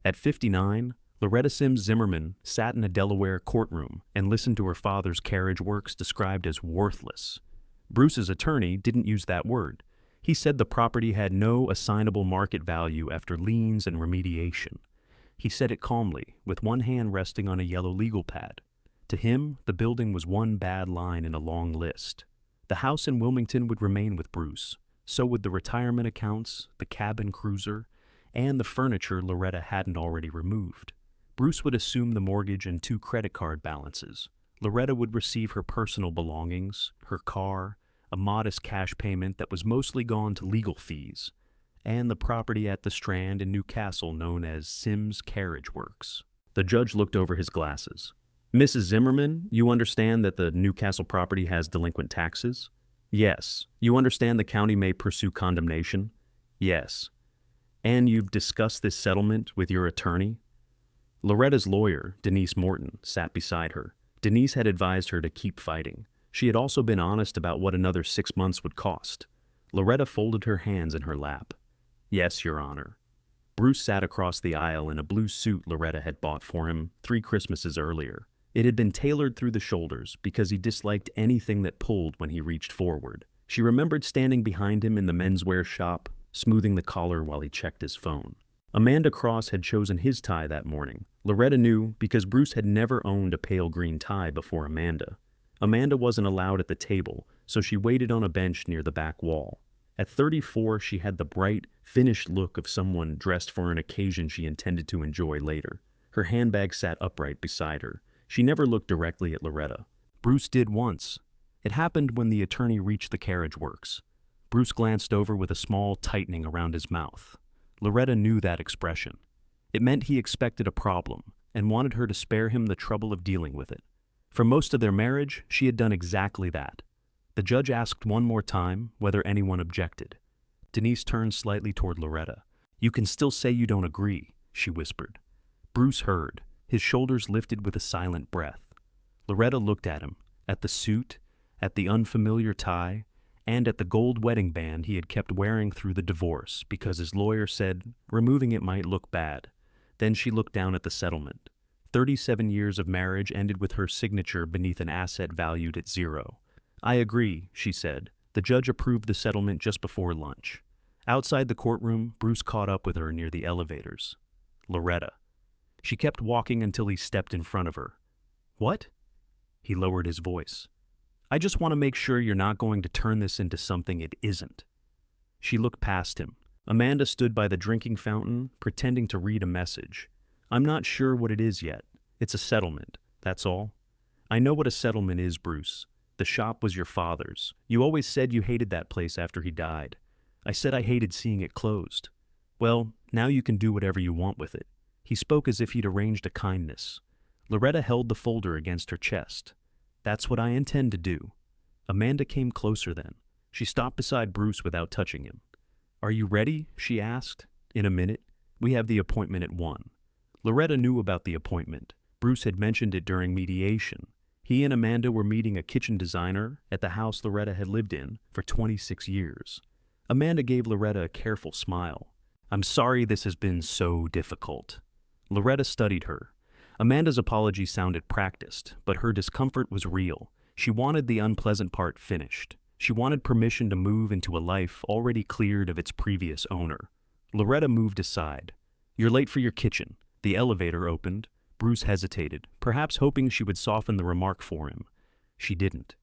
At 59, Loretta Sims Zimmerman sat in a Delaware courtroom and listened to her father's carriage works described as worthless. Bruce's attorney didn't use that word. He said the property had no assignable market value after liens and remediation. He said it calmly, with one hand resting on a yellow legal pad. To him, the building was one bad line in a long list. The house in Wilmington would remain with Bruce. So would the retirement accounts, the cabin cruiser, and the furniture Loretta hadn't already removed. Bruce would assume the mortgage and 2 credit card balances. Loretta would receive her personal belongings, her car, a modest cash payment that was mostly gone to legal fees, and the property at the Strand in Newcastle known as Sims Carriage Works. The judge looked over his glasses. Mrs. Zimmerman, you understand that the Newcastle property has delinquent taxes? Yes. You understand the county may pursue condemnation? Yes. And you've discussed this settlement with your attorney? Loretta's lawyer, Denise Morton, sat beside her. Denise had advised her to keep fighting. She had also been honest about what another 6 months would cost. Loretta folded her hands in her lap. Yes, Your Honor. Bruce sat across the aisle in a blue suit Loretta had bought for him 3 Christmases earlier. It had been tailored through the shoulders because he disliked anything that pulled when he reached forward. She remembered standing behind him in the menswear shop, smoothing the collar while he checked his phone. Amanda Cross had chosen his tie that morning. Loretta knew because Bruce had never owned a pale green tie before Amanda. Amanda wasn't allowed at the table, so she waited on a bench near the back wall. At 34, she had the bright, finished look of someone dressed for an occasion she intended to enjoy later. Her handbag sat upright beside her. She never looked directly at Loretta. Bruce did once. It happened when the attorney reached the carriage works. Bruce glanced over with a small tightening around his mouth. Loretta knew that expression. It meant he expected a problem and wanted her to spare him the trouble of dealing with it. For most of their marriage, she had done exactly that. The judge asked one more time whether anyone objected. Denise turned slightly toward Loretta. You can still say you don't agree, she whispered. Bruce heard. His shoulders lifted with a silent breath. Loretta looked at him, at the suit, at the unfamiliar tie, and at the gold wedding band he had kept wearing through the divorce because his lawyer said removing it might look bad. Then she looked down at the settlement. 37 years of marriage ended with her signature beneath an asset valued at 0. I agree, she said. The judge approved the settlement just before lunch. Outside the courtroom, Bruce caught up with her near the elevators. Loretta. She kept walking until he stepped in front of her. What? He lowered his voice. I just want to make sure you're not going to turn this into something it isn't. She looked past him. Amanda stood by the drinking fountain, pretending to read a message. I'm not sure what it is yet. It's a settlement, that's all. I know what a settlement is, Bruce. The shop was your father's. You always said you hated that place after he died. I said I hated seeing it closed. Well, now you can do whatever you want with it. He spoke as if he'd arranged a kindness. Loretta held the folder against her chest. That's what I intend to do. Amanda came closer then. She stopped beside Bruce without touching him. Are you ready? She asked. In a minute. We have the appointment at 1. Loretta knew about the appointment. Bruce had mentioned it during mediation. He and Amanda were meeting a kitchen designer at the house Loretta had lived in for 26 years. Amanda gave Loretta a careful smile. I'm sorry this has been so difficult. Loretta studied her. Amanda's apology sounded practiced, but her discomfort was real. She wanted the unpleasant part finished. She wanted permission to move into a life already cleared of its previous owner. Loretta moved aside. You're late for your kitchen. The elevator opened. Bruce hesitated, perhaps hoping she would soften the remark for him. She didn't.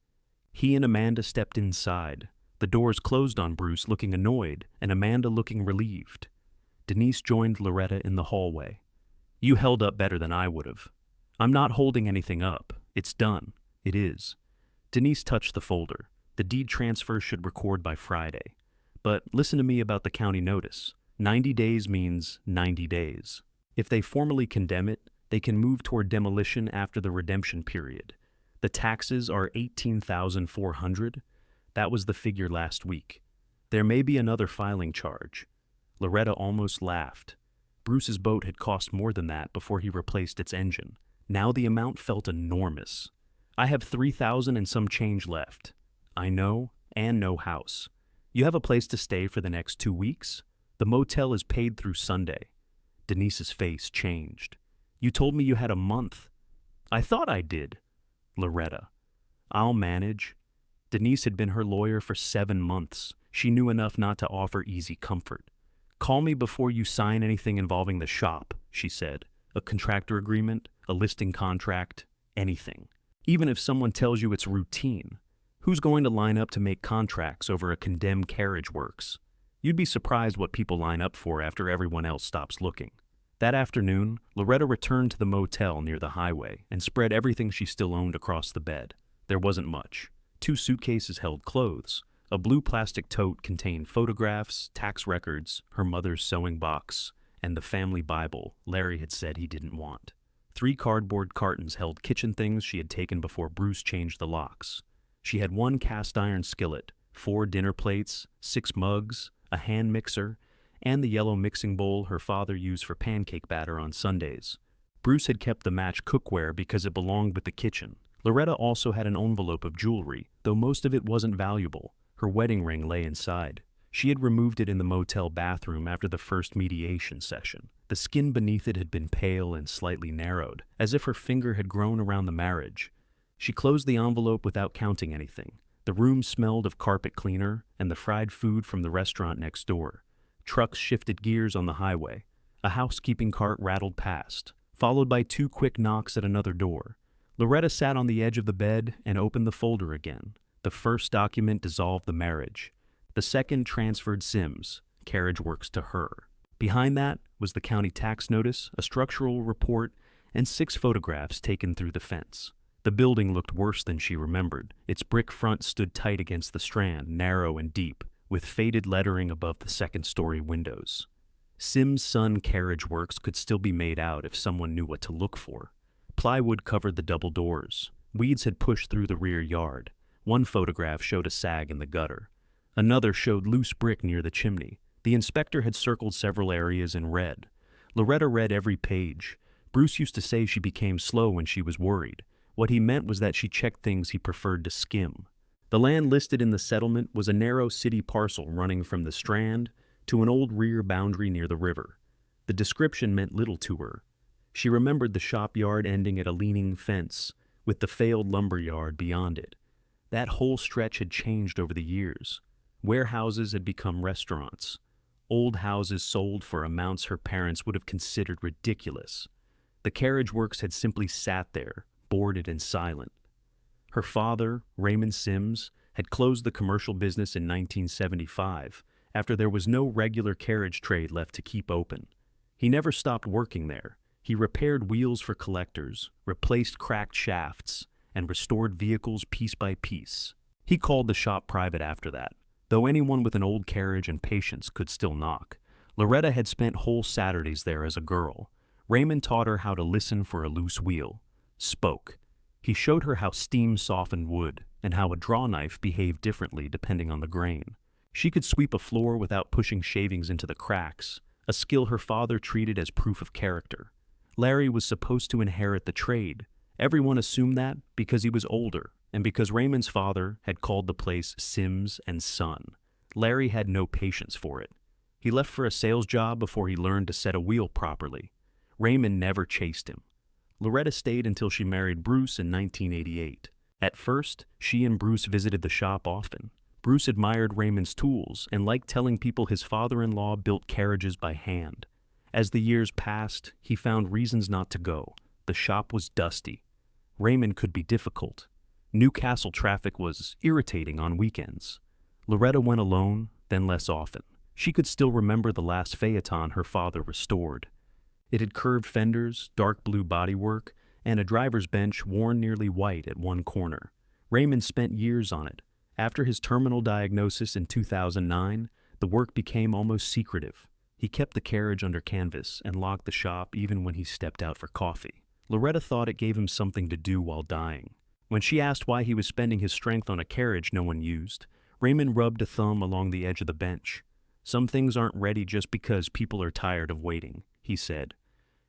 He and Amanda stepped inside. The doors closed on Bruce, looking annoyed, and Amanda looking relieved. Denise joined Loretta in the hallway. You held up better than I would have. I'm not holding anything up. It's done. It is. Denise touched the folder. The deed transfer should record by Friday. But listen to me about the county notice. 90 days means 90 days. If they formally condemn it, they can move toward demolition after the redemption period. The taxes are $18,400. That was the figure last week. There may be another filing charge. Loretta almost laughed. Bruce's boat had cost more than that before he replaced its engine. Now the amount felt enormous. I have $3,000 and some change left. I know, and no house. You have a place to stay for the next 2 weeks? The motel is paid through Sunday. Denise's face changed. "You told me you had a month." "I thought I did." "Loretta." "I'll manage." Denise had been her lawyer for 7 months. She knew enough not to offer easy comfort. "Call me before you sign anything involving the shop," she said. "A contractor agreement, a listing contract, anything. Even if someone tells you it's routine. Who's going to line up to make contracts over a condemned carriage works? You'd be surprised what people line up for after everyone else stops looking." That afternoon, Loretta returned to the motel near the highway and spread everything she still owned across the bed. There wasn't much. 2 suitcases held clothes. A blue plastic tote contained photographs, tax records, her mother's sewing box, and the family Bible Larry had said he didn't want. 3 cardboard cartons held kitchen things she had taken before Bruce changed the locks. She had 1 cast iron skillet, 4 dinner plates, 6 mugs, a hand mixer, and the yellow mixing bowl her father used for pancake batter on Sundays. Bruce had kept the match cookware because it belonged with the kitchen. Loretta also had an envelope of jewelry, though most of it wasn't valuable. Her wedding ring lay inside. She had removed it in the motel bathroom after the first mediation session. The skin beneath it had been pale and slightly narrowed, as if her finger had grown around the marriage. She closed the envelope without counting anything. The room smelled of carpet cleaner and the fried food from the restaurant next door. Trucks shifted gears on the highway. A housekeeping cart rattled past, followed by 2 quick knocks at another door. Loretta sat on the edge of the bed and opened the folder again. The first document dissolved the marriage. The second transferred Sims, Carriage Works, to her. Behind that was the county tax notice, a structural report, and 6 photographs taken through the fence. The building looked worse than she remembered. Its brick front stood tight against the strand, narrow and deep, with faded lettering above the second-story windows. Sims' Son Carriage Works could still be made out if someone knew what to look for. Plywood covered the double doors. Weeds had pushed through the rear yard. 1 photograph showed a sag in the gutter. Another showed loose brick near the chimney. The inspector had circled several areas in red. Loretta read every page. Bruce used to say she became slow when she was worried. What he meant was that she checked things he preferred to skim. The land listed in the settlement was a narrow city parcel running from the Strand to an old rear boundary near the river. The description meant little to her. She remembered the shop yard ending at a leaning fence, with the failed lumber yard beyond it. That whole stretch had changed over the years. Warehouses had become restaurants. Old houses sold for amounts her parents would have considered ridiculous. The Carriage Works had simply sat there, boarded and silent. Her father, Raymond Sims, had closed the commercial business in 1975, after there was no regular carriage trade left to keep open. He never stopped working there. He repaired wheels for collectors, replaced cracked shafts, and restored vehicles piece by piece. He called the shop private after that, though anyone with an old carriage and patience could still knock. Loretta had spent whole Saturdays there as a girl. Raymond taught her how to listen for a loose wheel. Spoke. He showed her how steam softened wood and how a draw knife behaved differently depending on the grain. She could sweep a floor without pushing shavings into the cracks, a skill her father treated as proof of character. Larry was supposed to inherit the trade. Everyone assumed that because he was older and because Raymond's father had called the place Sims and Son. Larry had no patience for it. He left for a sales job before he learned to set a wheel properly. Raymond never chased him. Loretta stayed until she married Bruce in 1988. At first, she and Bruce visited the shop often. Bruce admired Raymond's tools and liked telling people his father-in-law built carriages by hand. As the years passed, he found reasons not to go. The shop was dusty. Raymond could be difficult. Newcastle traffic was irritating on weekends. Loretta went alone, then less often. She could still remember the last Phaeton her father restored. It had curved fenders, dark blue bodywork, and a driver's bench worn nearly white at one corner. Raymond spent years on it. After his terminal diagnosis in 2009, the work became almost secretive. He kept the carriage under canvas and locked the shop even when he stepped out for coffee. Loretta thought it gave him something to do while dying. When she asked why he was spending his strength on a carriage no one used, Raymond rubbed a thumb along the edge of the bench. "Some things aren't ready just because people are tired of waiting," he said.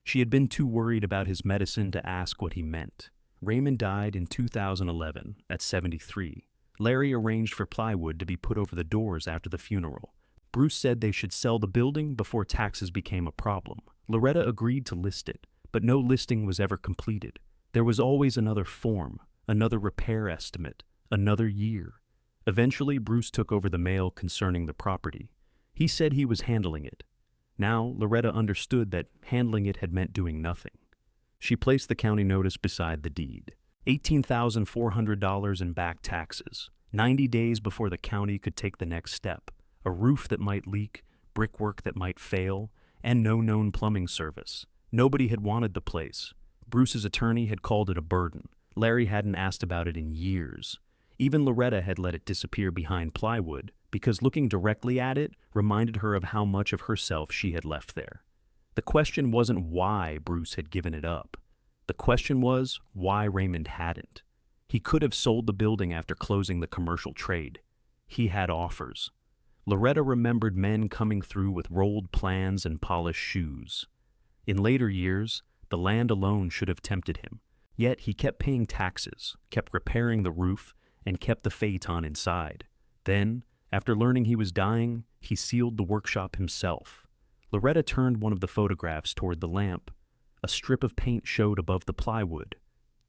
She had been too worried about his medicine to ask what he meant. Raymond died in 2011 at 73. Larry arranged for plywood to be put over the doors after the funeral. Bruce said they should sell the building before taxes became a problem. Loretta agreed to list it, but no listing was ever completed. There was always another form, another repair estimate, another year. Eventually, Bruce took over the mail concerning the property. He said he was handling it. Now, Loretta understood that handling it had meant doing nothing. She placed the county notice beside the deed. $18,400 in back taxes, 90 days before the county could take the next step, a roof that might leak, brickwork that might fail, and no known plumbing service. Nobody had wanted the place. Bruce's attorney had called it a burden. Larry hadn't asked about it in years. Even Loretta had let it disappear behind plywood because looking directly at it reminded her of how much of herself she had left there. The question wasn't why Bruce had given it up. The question was why Raymond hadn't. He could have sold the building after closing the commercial trade. He had offers. Loretta remembered men coming through with rolled plans and polished shoes. In later years, the land alone should have tempted him. Yet he kept paying taxes, kept repairing the roof, and kept the phaeton inside. Then, after learning he was dying, he sealed the workshop himself. Loretta turned one of the photographs toward the lamp. A strip of paint showed above the plywood.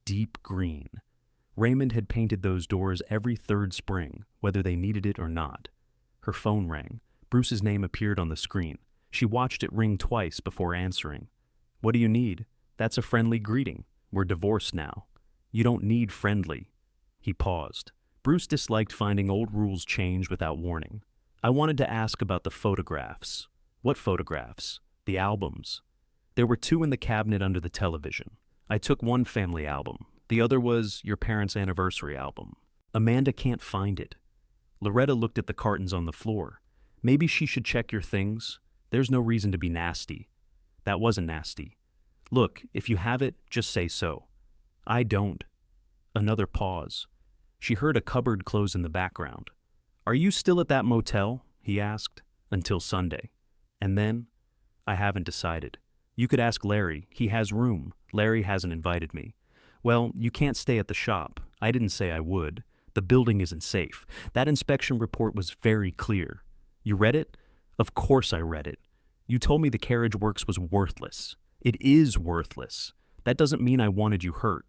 Deep green. Raymond had painted those doors every third spring, whether they needed it or not. Her phone rang. Bruce's name appeared on the screen. She watched it ring twice before answering. "What do you need?" "That's a friendly greeting. We're divorced now." "You don't need friendly." He paused. Bruce disliked finding old rules change without warning. "I wanted to ask about the photographs." "What photographs?" "The albums." "There were 2 in the cabinet under the television. I took one family album. The other was your parents' anniversary album." "Amanda can't find it." Loretta looked at the cartons on the floor. "Maybe she should check your things. There's no reason to be nasty." "That wasn't nasty." "Look, if you have it, just say so." "I don't." Another pause. She heard a cupboard close in the background. "Are you still at that motel?" he asked. "Until Sunday." And then, "I haven't decided. You could ask Larry. He has room. Larry hasn't invited me." "Well, you can't stay at the shop. I didn't say I would. The building isn't safe. That inspection report was very clear." "You read it?" "Of course I read it. You told me the Carriage Works was worthless." "It is worthless. That doesn't mean I wanted you hurt."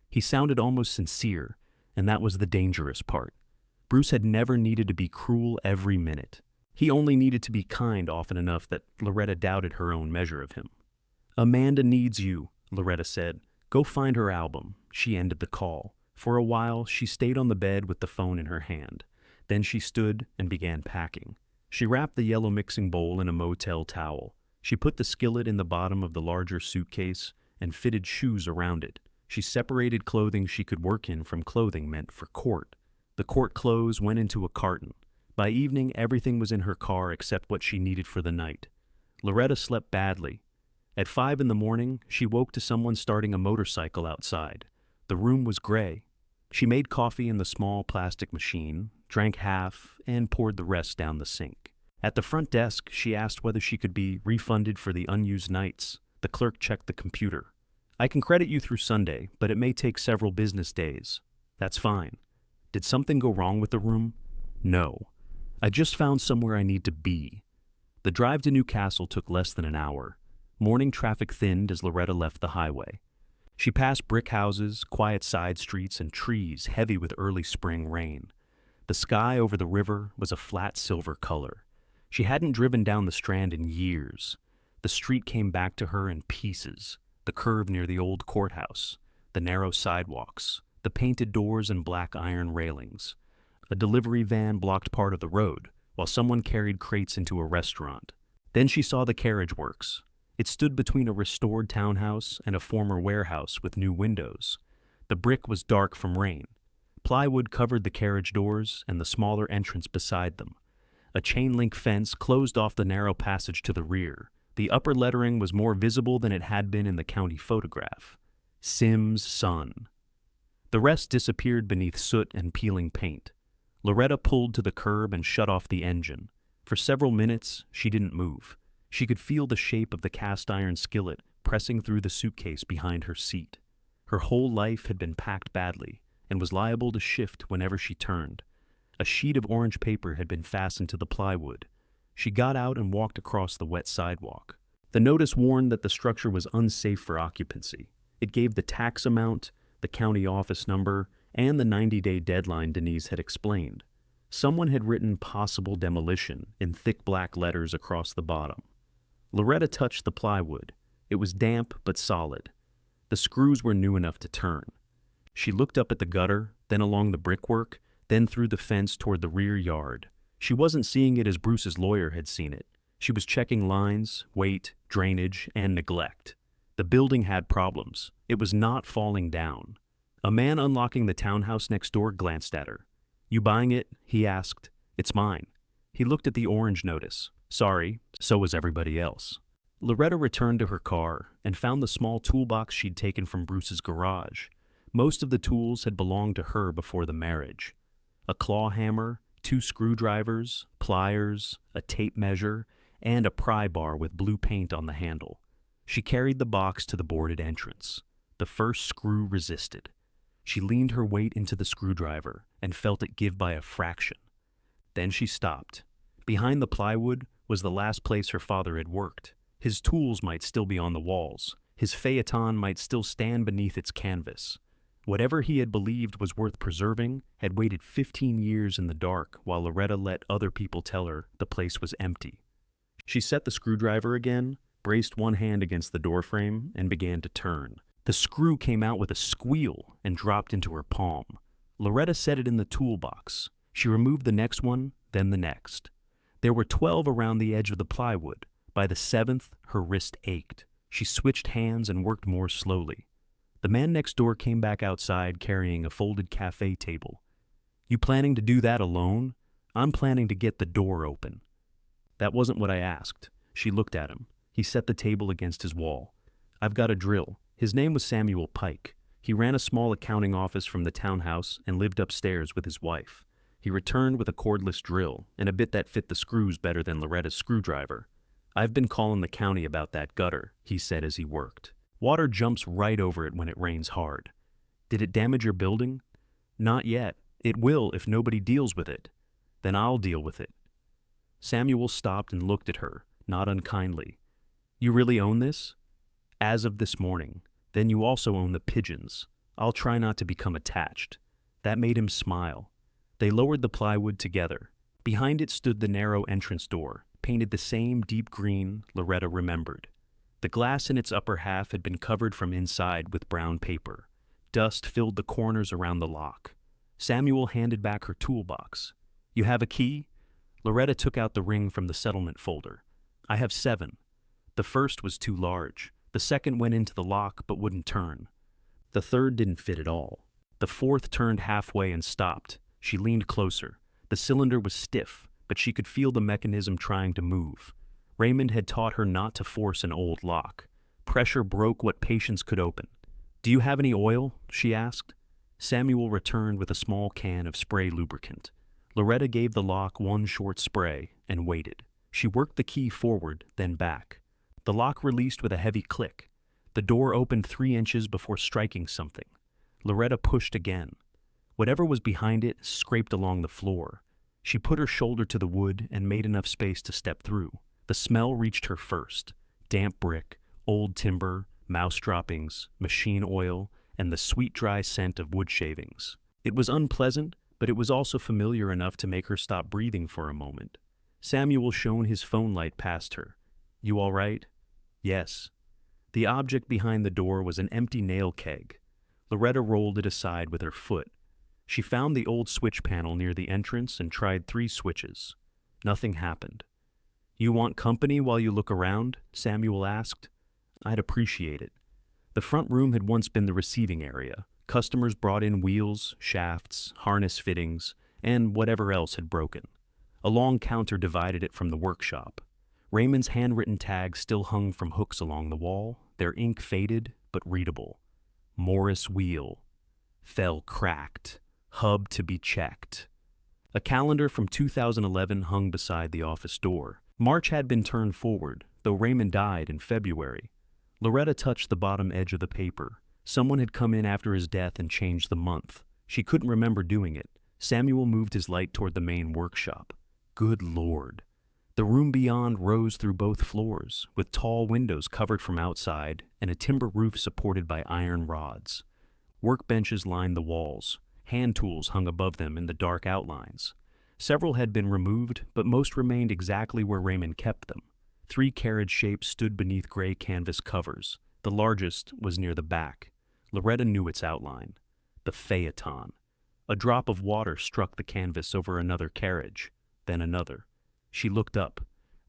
He sounded almost sincere, and that was the dangerous part. Bruce had never needed to be cruel every minute. He only needed to be kind often enough that Loretta doubted her own measure of him. "Amanda needs you," Loretta said. "Go find her album." She ended the call. For a while, she stayed on the bed with the phone in her hand. Then she stood and began packing. She wrapped the yellow mixing bowl in a motel towel. She put the skillet in the bottom of the larger suitcase and fitted shoes around it. She separated clothing she could work in from clothing meant for court. The court clothes went into a carton. By evening, everything was in her car except what she needed for the night. Loretta slept badly. At 5 in the morning, she woke to someone starting a motorcycle outside. The room was gray. She made coffee in the small plastic machine, drank half, and poured the rest down the sink. At the front desk, she asked whether she could be refunded for the unused nights. The clerk checked the computer. "I can credit you through Sunday, but it may take several business days." "That's fine." "Did something go wrong with the room?" "No. I just found somewhere I need to be." The drive to Newcastle took less than an hour. Morning traffic thinned as Loretta left the highway. She passed brick houses, quiet side streets, and trees heavy with early spring rain. The sky over the river was a flat silver color. She hadn't driven down the Strand in years. The street came back to her in pieces. The curve near the old courthouse, the narrow sidewalks, the painted doors and black iron railings. A delivery van blocked part of the road, while someone carried crates into a restaurant. Then she saw the Carriage Works. It stood between a restored townhouse and a former warehouse with new windows. The brick was dark from rain. Plywood covered the carriage doors and the smaller entrance beside them. A chain-link fence closed off the narrow passage to the rear. The upper lettering was more visible than it had been in the county photograph. Sims' son. The rest disappeared beneath soot and peeling paint. Loretta pulled to the curb and shut off the engine. For several minutes, she didn't move. She could feel the shape of the cast-iron skillet pressing through the suitcase behind her seat. Her whole life had been packed badly and was liable to shift whenever she turned. A sheet of orange paper had been fastened to the plywood. She got out and walked across the wet sidewalk. The notice warned that the structure was unsafe for occupancy. It gave the tax amount, the county office number, and the 90-day deadline Denise had explained. Someone had written possible demolition in thick black letters across the bottom. Loretta touched the plywood. It was damp but solid. The screws were new enough to turn. She looked up at the gutter, then along the brickwork, then through the fence toward the rear yard. She wasn't seeing it as Bruce's lawyer had seen it. She was checking lines, weight, drainage, and neglect. The building had problems. It was not falling down. A man unlocking the townhouse next door glanced at her. "You buying it?" he asked. "It's mine." He looked at the orange notice. "Sorry, so was everybody else." Loretta returned to her car and found the small toolbox she'd taken from Bruce's garage. Most of the tools had belonged to her before the marriage. A claw hammer, 2 screwdrivers, pliers, a tape measure, and a pry bar with blue paint on the handle. She carried the box to the boarded entrance. The first screw resisted. She leaned her weight into the screwdriver and felt it give by a fraction. Then she stopped. Behind the plywood was the last place her father had worked. His tools might still be on the walls. His phaeton might still stand beneath its canvas. Whatever he had believed was worth preserving had waited 15 years in the dark while Loretta let other people tell her the place was empty. She set the screwdriver again, braced one hand against the doorframe, and began to turn. The screw came out with a squeal and dropped into her palm. Loretta set it in the toolbox. She removed the next one, then the next. There were 12 around the edge of the plywood. By the 7th, her wrist ached. She switched hands and worked more slowly. The man next door came back outside carrying a folded cafe table. "You planning to do that alone?" "I'm planning to get the door open." "That wasn't what I asked." She looked at him. He set the table against his wall. "I've got a drill." His name was Samuel Pike. He ran a small accounting office from the townhouse and lived upstairs with his wife. He returned with a cordless drill and a bit that fit the screws better than Loretta's screwdriver. "I've been calling the county about that gutter," he said as he worked. "Water jumps right over it when it rains hard." "Did it damage your building?" "Not yet. It will if nobody deals with it." "Then I'll deal with it." Samuel stopped and looked at her, not unkindly. "You really own this?" "As of this morning. Then you also own the pigeons. I'll try not to become attached." That made him smile. They lowered the plywood together. Behind it stood the narrow entrance door, painted the same deep green Loretta remembered. The glass in its upper half had been covered from inside with brown paper. Dust filled the corners around the lock. Samuel handed back her toolbox. "You have a key?" Loretta took out the ring from the settlement folder. "I have 7. The first was too large. The second went into the lock but wouldn't turn. The third didn't fit at all. The fourth turned halfway and stopped." She leaned closer. The cylinder was stiff, but she could feel the mechanism trying to move. Raymond had taught her not to force an old lock. Pressure broke what patience could open. "Do you have any oil?" she asked. Samuel returned with a small can of spray lubricant. Loretta gave the lock one short spray and waited. She worked the key forward, then back. The lock released with a heavy click. The door opened 3 inches before striking something. Loretta pushed again. Whatever was behind it scraped along the floor. She put her shoulder to the wood and made enough space to step through. The smell reached her first. Damp brick, old timber, mouse droppings, machine oil, and the sweet dry scent of wood shavings. It was unpleasant, but it was also familiar enough to make her stop breathing for a moment. Samuel shone his phone light past her. "You all right?" "Yes." The object behind the door was an empty nail keg. Loretta rolled it aside with her foot. She found the old switch panel near the entrance and tried 3 switches. Nothing happened. "You want company while you look around?" Samuel asked. "I'd appreciate it." The front room had once been the receiving area. Customers brought in wheels, shafts, harness fittings, and whatever else had broken. A long counter divided it from the workshop. Raymond's handwritten tags still hung from hooks along the wall, their ink faded but readable. "Morris Wheel. Fell cracked. Hub to be checked." A calendar from 2011 hung beside the office door. March had been turned forward, though Raymond died in February. Loretta touched the bottom edge of the paper. Someone had come in after his death and changed the month. She couldn't remember doing it. Samuel moved his light toward the main workshop. Good Lord. The room beyond rose through both floors, with tall windows covered from outside and a timber roof supported by iron rods. Workbenches lined the walls. Hand tools hung above them in the dark outlines. Several had been removed, but most remained exactly where Raymond kept them. 3 carriage shapes stood beneath gray canvas covers. The largest was near the back. Loretta knew its outline. The phaeton. A drop of water struck the canvas over another carriage, then another. She looked up.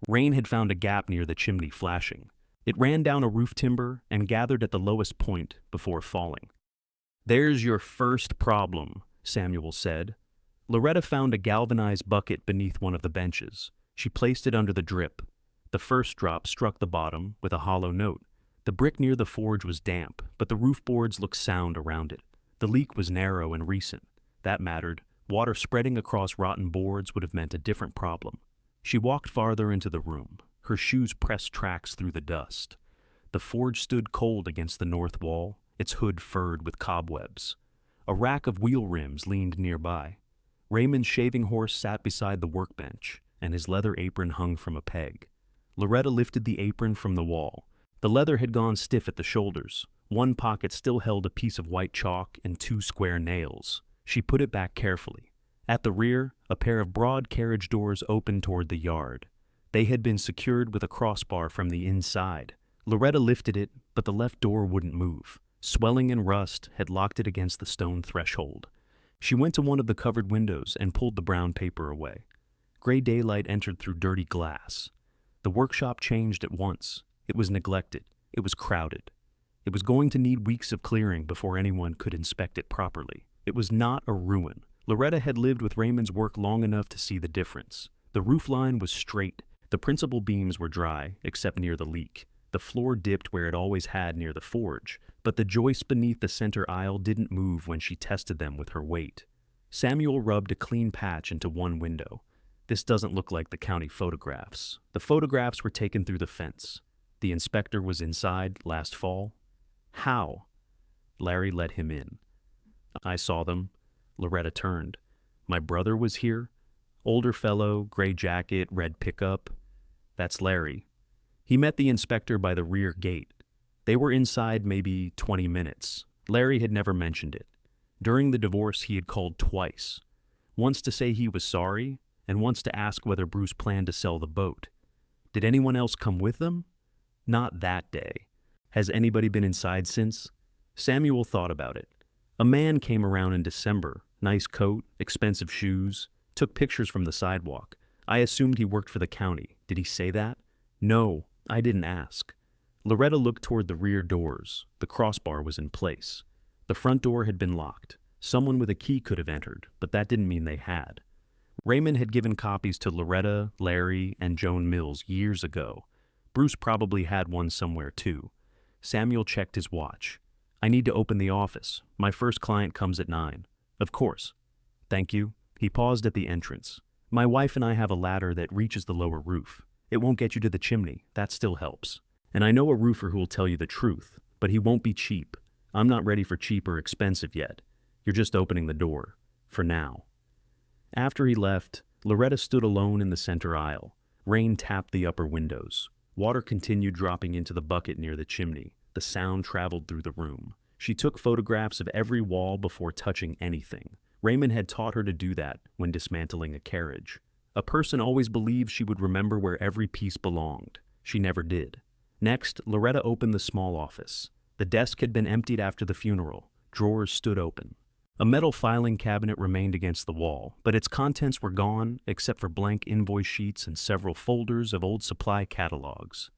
Rain had found a gap near the chimney flashing. It ran down a roof timber and gathered at the lowest point before falling. "There's your first problem," Samuel said. Loretta found a galvanized bucket beneath one of the benches. She placed it under the drip. The first drop struck the bottom with a hollow note. The brick near the forge was damp, but the roof boards looked sound around it. The leak was narrow and recent. That mattered. Water spreading across rotten boards would have meant a different problem. She walked farther into the room. Her shoes pressed tracks through the dust. The forge stood cold against the north wall, its hood furred with cobwebs. A rack of wheel rims leaned nearby. Raymond's shaving horse sat beside the workbench, and his leather apron hung from a peg. Loretta lifted the apron from the wall. The leather had gone stiff at the shoulders. One pocket still held a piece of white chalk and 2 square nails. She put it back carefully. At the rear, a pair of broad carriage doors opened toward the yard. They had been secured with a crossbar from the inside. Loretta lifted it, but the left door wouldn't move. Swelling and rust had locked it against the stone threshold. She went to one of the covered windows and pulled the brown paper away. Gray daylight entered through dirty glass. The workshop changed at once. It was neglected. It was crowded. It was going to need weeks of clearing before anyone could inspect it properly. It was not a ruin. Loretta had lived with Raymond's work long enough to see the difference. The roof line was straight. The principal beams were dry, except near the leak. The floor dipped where it always had near the forge, but the joists beneath the center aisle didn't move when she tested them with her weight. Samuel rubbed a clean patch into one window. "This doesn't look like the county photographs. The photographs were taken through the fence. The inspector was inside last fall." "How?" Larry let him in. "I saw them." Loretta turned. "My brother was here. Older fellow, gray jacket, red pickup. That's Larry. He met the inspector by the rear gate. They were inside maybe 20 minutes. Larry had never mentioned it. During the divorce, he had called twice. Once to say he was sorry, and once to ask whether Bruce planned to sell the boat. Did anyone else come with them? Not that day. Has anybody been inside since? Samuel thought about it. A man came around in December. Nice coat, expensive shoes, took pictures from the sidewalk. I assumed he worked for the county. Did he say that? No, I didn't ask. Loretta looked toward the rear doors. The crossbar was in place. The front door had been locked. Someone with a key could have entered, but that didn't mean they had. Raymond had given copies to Loretta, Larry, and Joan Mills years ago. Bruce probably had one somewhere too. Samuel checked his watch. "I need to open the office. My first client comes at 9. "Of course." "Thank you." He paused at the entrance. "My wife and I have a ladder that reaches the lower roof. It won't get you to the chimney. That still helps. And I know a roofer who will tell you the truth, but he won't be cheap. I'm not ready for cheap or expensive yet. You're just opening the door. For now." After he left, Loretta stood alone in the center aisle. Rain tapped the upper windows. Water continued dropping into the bucket near the chimney. The sound traveled through the room. She took photographs of every wall before touching anything. Raymond had taught her to do that when dismantling a carriage. A person always believed she would remember where every piece belonged. She never did. Next, Loretta opened the small office. The desk had been emptied after the funeral. Drawers stood open. A metal filing cabinet remained against the wall, but its contents were gone except for blank invoice sheets and several folders of old supply catalogs.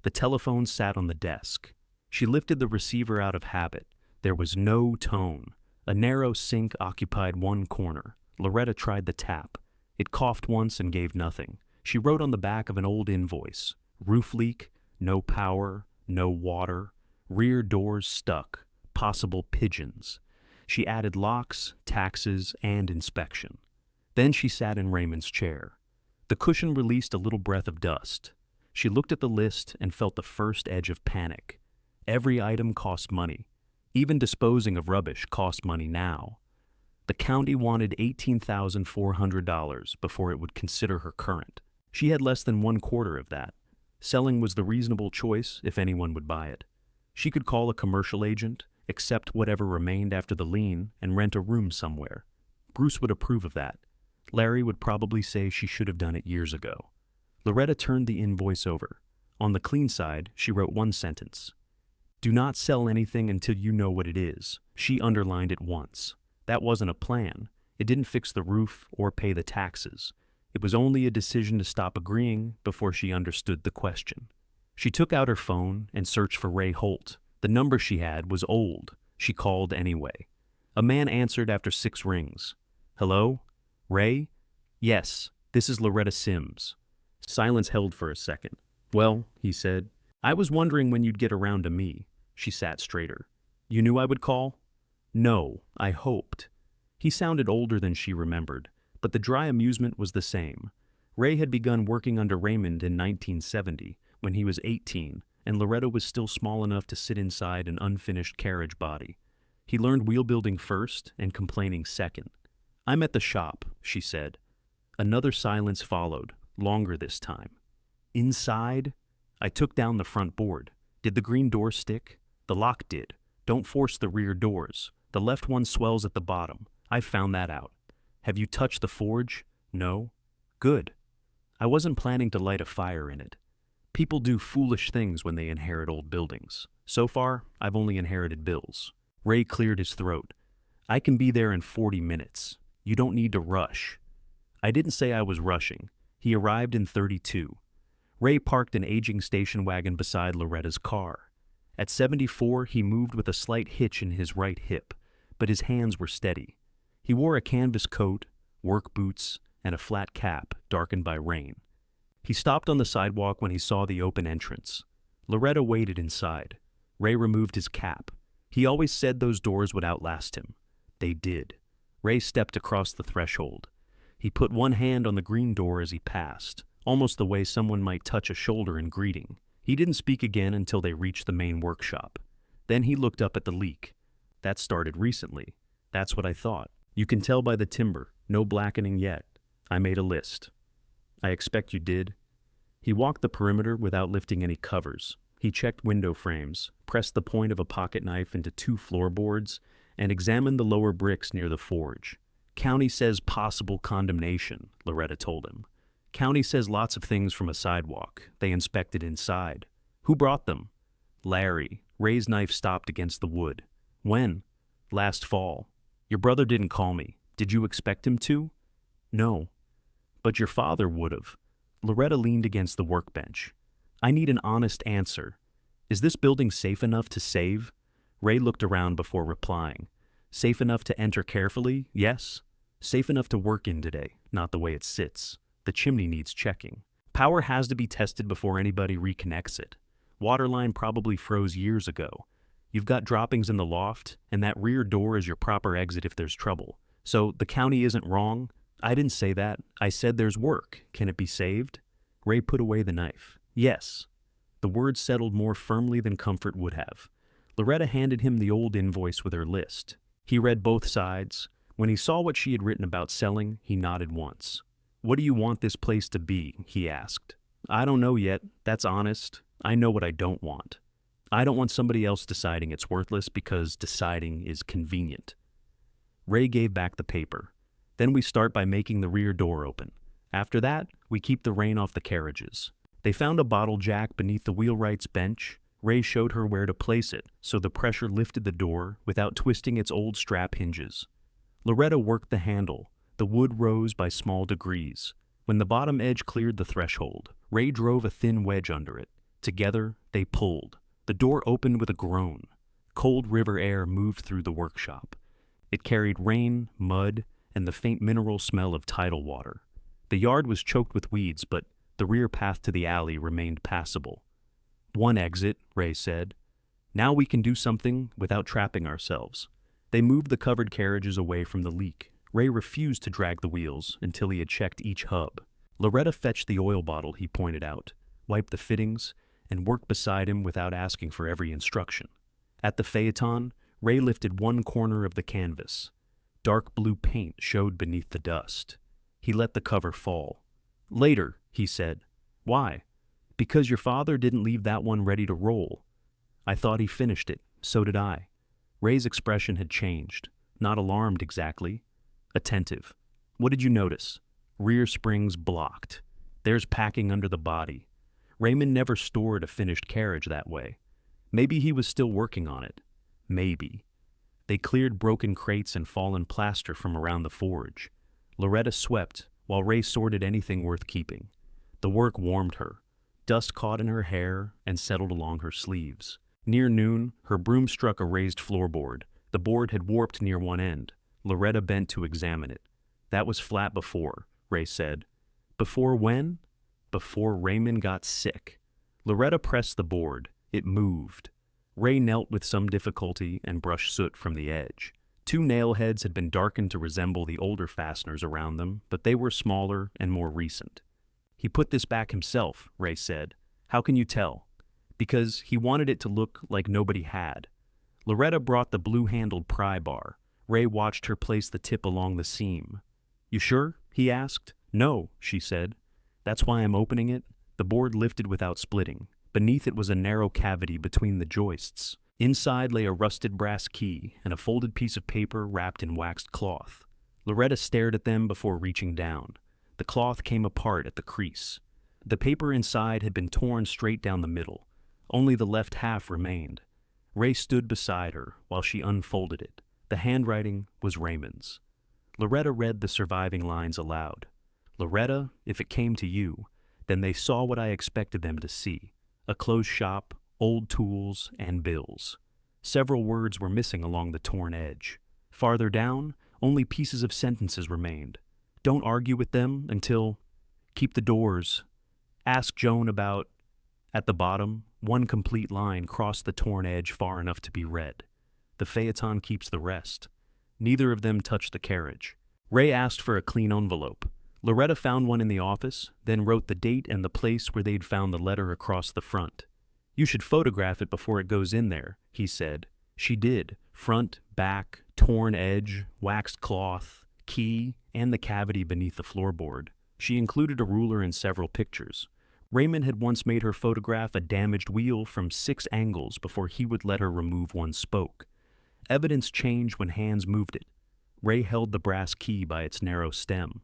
The telephone sat on the desk. She lifted the receiver out of habit. There was no tone. A narrow sink occupied one corner. Loretta tried the tap. It coughed once and gave nothing. She wrote on the back of an old invoice, "Roof leak, no power, no water, rear doors stuck, possible pigeons." She added locks, taxes, and inspection. Then she sat in Raymond's chair. The cushion released a little breath of dust. She looked at the list and felt the first edge of panic. Every item cost money. Even disposing of rubbish cost money now. The county wanted $18,400 before it would consider her current. She had less than 1/4 of that. Selling was the reasonable choice if anyone would buy it. She could call a commercial agent, accept whatever remained after the lien, and rent a room somewhere. Bruce would approve of that. Larry would probably say she should have done it years ago. Loretta turned the invoice over. On the clean side, she wrote one sentence. "Do not sell anything until you know what it is." She underlined it once. That wasn't a plan. It didn't fix the roof or pay the taxes. It was only a decision to stop agreeing before she understood the question. She took out her phone and searched for Ray Holt. The number she had was old. She called anyway. A man answered after 6 rings. "Hello? Ray? Yes, this is Loretta Sims." Silence held for a second. "Well," he said, "I was wondering when you'd get around to me." She sat straighter. "You knew I would call?" "No, I hoped." He sounded older than she remembered, but the dry amusement was the same. Ray had begun working under Raymond in 1970, when he was 18, and Loretta was still small enough to sit inside an unfinished carriage body. He learned wheel building first and complaining second. "I'm at the shop," she said. Another silence followed, longer this time. "Inside?" "I took down the front board. Did the green door stick?" "The lock did. Don't force the rear doors. The left one swells at the bottom. I found that out." "Have you touched the forge?" "No." "Good. I wasn't planning to light a fire in it. People do foolish things when they inherit old buildings. So far, I've only inherited bills." Ray cleared his throat. "I can be there in 40 minutes. You don't need to rush." "I didn't say I was rushing." He arrived in 32. Ray parked an aging station wagon beside Loretta's car. At 74, he moved with a slight hitch in his right hip, but his hands were steady. He wore a canvas coat, work boots, and a flat cap darkened by rain. He stopped on the sidewalk when he saw the open entrance. Loretta waited inside. Ray removed his cap. He always said those doors would outlast him. They did. Ray stepped across the threshold. He put one hand on the green door as he passed, almost the way someone might touch a shoulder in greeting. He didn't speak again until they reached the main workshop. Then he looked up at the leak. "That started recently." "That's what I thought. You can tell by the timber. No blackening yet. I made a list." "I expect you did." He walked the perimeter without lifting any covers. He checked window frames, pressed the point of a pocket knife into 2 floorboards, and examined the lower bricks near the forge. "County says possible condemnation," Loretta told him. "County says lots of things from a sidewalk. They inspected inside." "Who brought them?" "Larry." Ray's knife stopped against the wood. "When?" "Last fall." "Your brother didn't call me. Did you expect him to?" "No." "But your father would have." Loretta leaned against the workbench. "I need an honest answer. Is this building safe enough to save?" Ray looked around before replying. "Safe enough to enter carefully? Yes. Safe enough to work in today, not the way it sits. The chimney needs checking. Power has to be tested before anybody reconnects it. Water line probably froze years ago. You've got droppings in the loft, and that rear door is your proper exit if there's trouble. So the county isn't wrong?" "I didn't say that. I said there's work. Can it be saved?" Ray put away the knife. "Yes." The words settled more firmly than comfort would have. Loretta handed him the old invoice with her list. He read both sides. When he saw what she had written about selling, he nodded once. "What do you want this place to be?" he asked. "I don't know yet. That's honest. I know what I don't want. I don't want somebody else deciding it's worthless because deciding is convenient." Ray gave back the paper. "Then we start by making the rear door open. After that, we keep the rain off the carriages." They found a bottle jack beneath the wheelwright's bench. Ray showed her where to place it, so the pressure lifted the door without twisting its old strap hinges. Loretta worked the handle. The wood rose by small degrees. When the bottom edge cleared the threshold, Ray drove a thin wedge under it. Together, they pulled. The door opened with a groan. Cold river air moved through the workshop. It carried rain, mud, and the faint mineral smell of tidal water. The yard was choked with weeds, but the rear path to the alley remained passable. "One exit," Ray said. "Now we can do something without trapping ourselves." They moved the covered carriages away from the leak. Ray refused to drag the wheels until he had checked each hub. Loretta fetched the oil bottle he pointed out, wiped the fittings, and worked beside him without asking for every instruction. At the phaeton, Ray lifted one corner of the canvas. Dark blue paint showed beneath the dust. He let the cover fall. Later, he said. Why? Because your father didn't leave that one ready to roll. I thought he finished it, so did I. Ray's expression had changed, not alarmed exactly, attentive. What did you notice? Rear springs blocked. There's packing under the body. Raymond never stored a finished carriage that way. Maybe he was still working on it. Maybe. They cleared broken crates and fallen plaster from around the forge. Loretta swept, while Ray sorted anything worth keeping. The work warmed her. Dust caught in her hair and settled along her sleeves. Near noon, her broom struck a raised floorboard. The board had warped near one end. Loretta bent to examine it. That was flat before, Ray said. Before when? Before Raymond got sick. Loretta pressed the board. It moved. Ray knelt with some difficulty and brushed soot from the edge. 2 nail heads had been darkened to resemble the older fasteners around them, but they were smaller and more recent. He put this back himself, Ray said. How can you tell? Because he wanted it to look like nobody had. Loretta brought the blue-handled pry bar. Ray watched her place the tip along the seam. You sure? He asked. No, she said. That's why I'm opening it. The board lifted without splitting. Beneath it was a narrow cavity between the joists. Inside lay a rusted brass key and a folded piece of paper wrapped in waxed cloth. Loretta stared at them before reaching down. The cloth came apart at the crease. The paper inside had been torn straight down the middle. Only the left half remained. Ray stood beside her while she unfolded it. The handwriting was Raymond's. Loretta read the surviving lines aloud. Loretta, if it came to you, then they saw what I expected them to see. A closed shop, old tools, and bills. Several words were missing along the torn edge. Farther down, only pieces of sentences remained. Don't argue with them until... Keep the doors. Ask Joan about... At the bottom, one complete line crossed the torn edge far enough to be read. The phaeton keeps the rest. Neither of them touched the carriage. Ray asked for a clean envelope. Loretta found one in the office, then wrote the date and the place where they'd found the letter across the front. You should photograph it before it goes in there, he said. She did. Front, back, torn edge, waxed cloth, key, and the cavity beneath the floorboard. She included a ruler and several pictures. Raymond had once made her photograph a damaged wheel from 6 angles before he would let her remove one spoke. Evidence changed when hands moved it. Ray held the brass key by its narrow stem.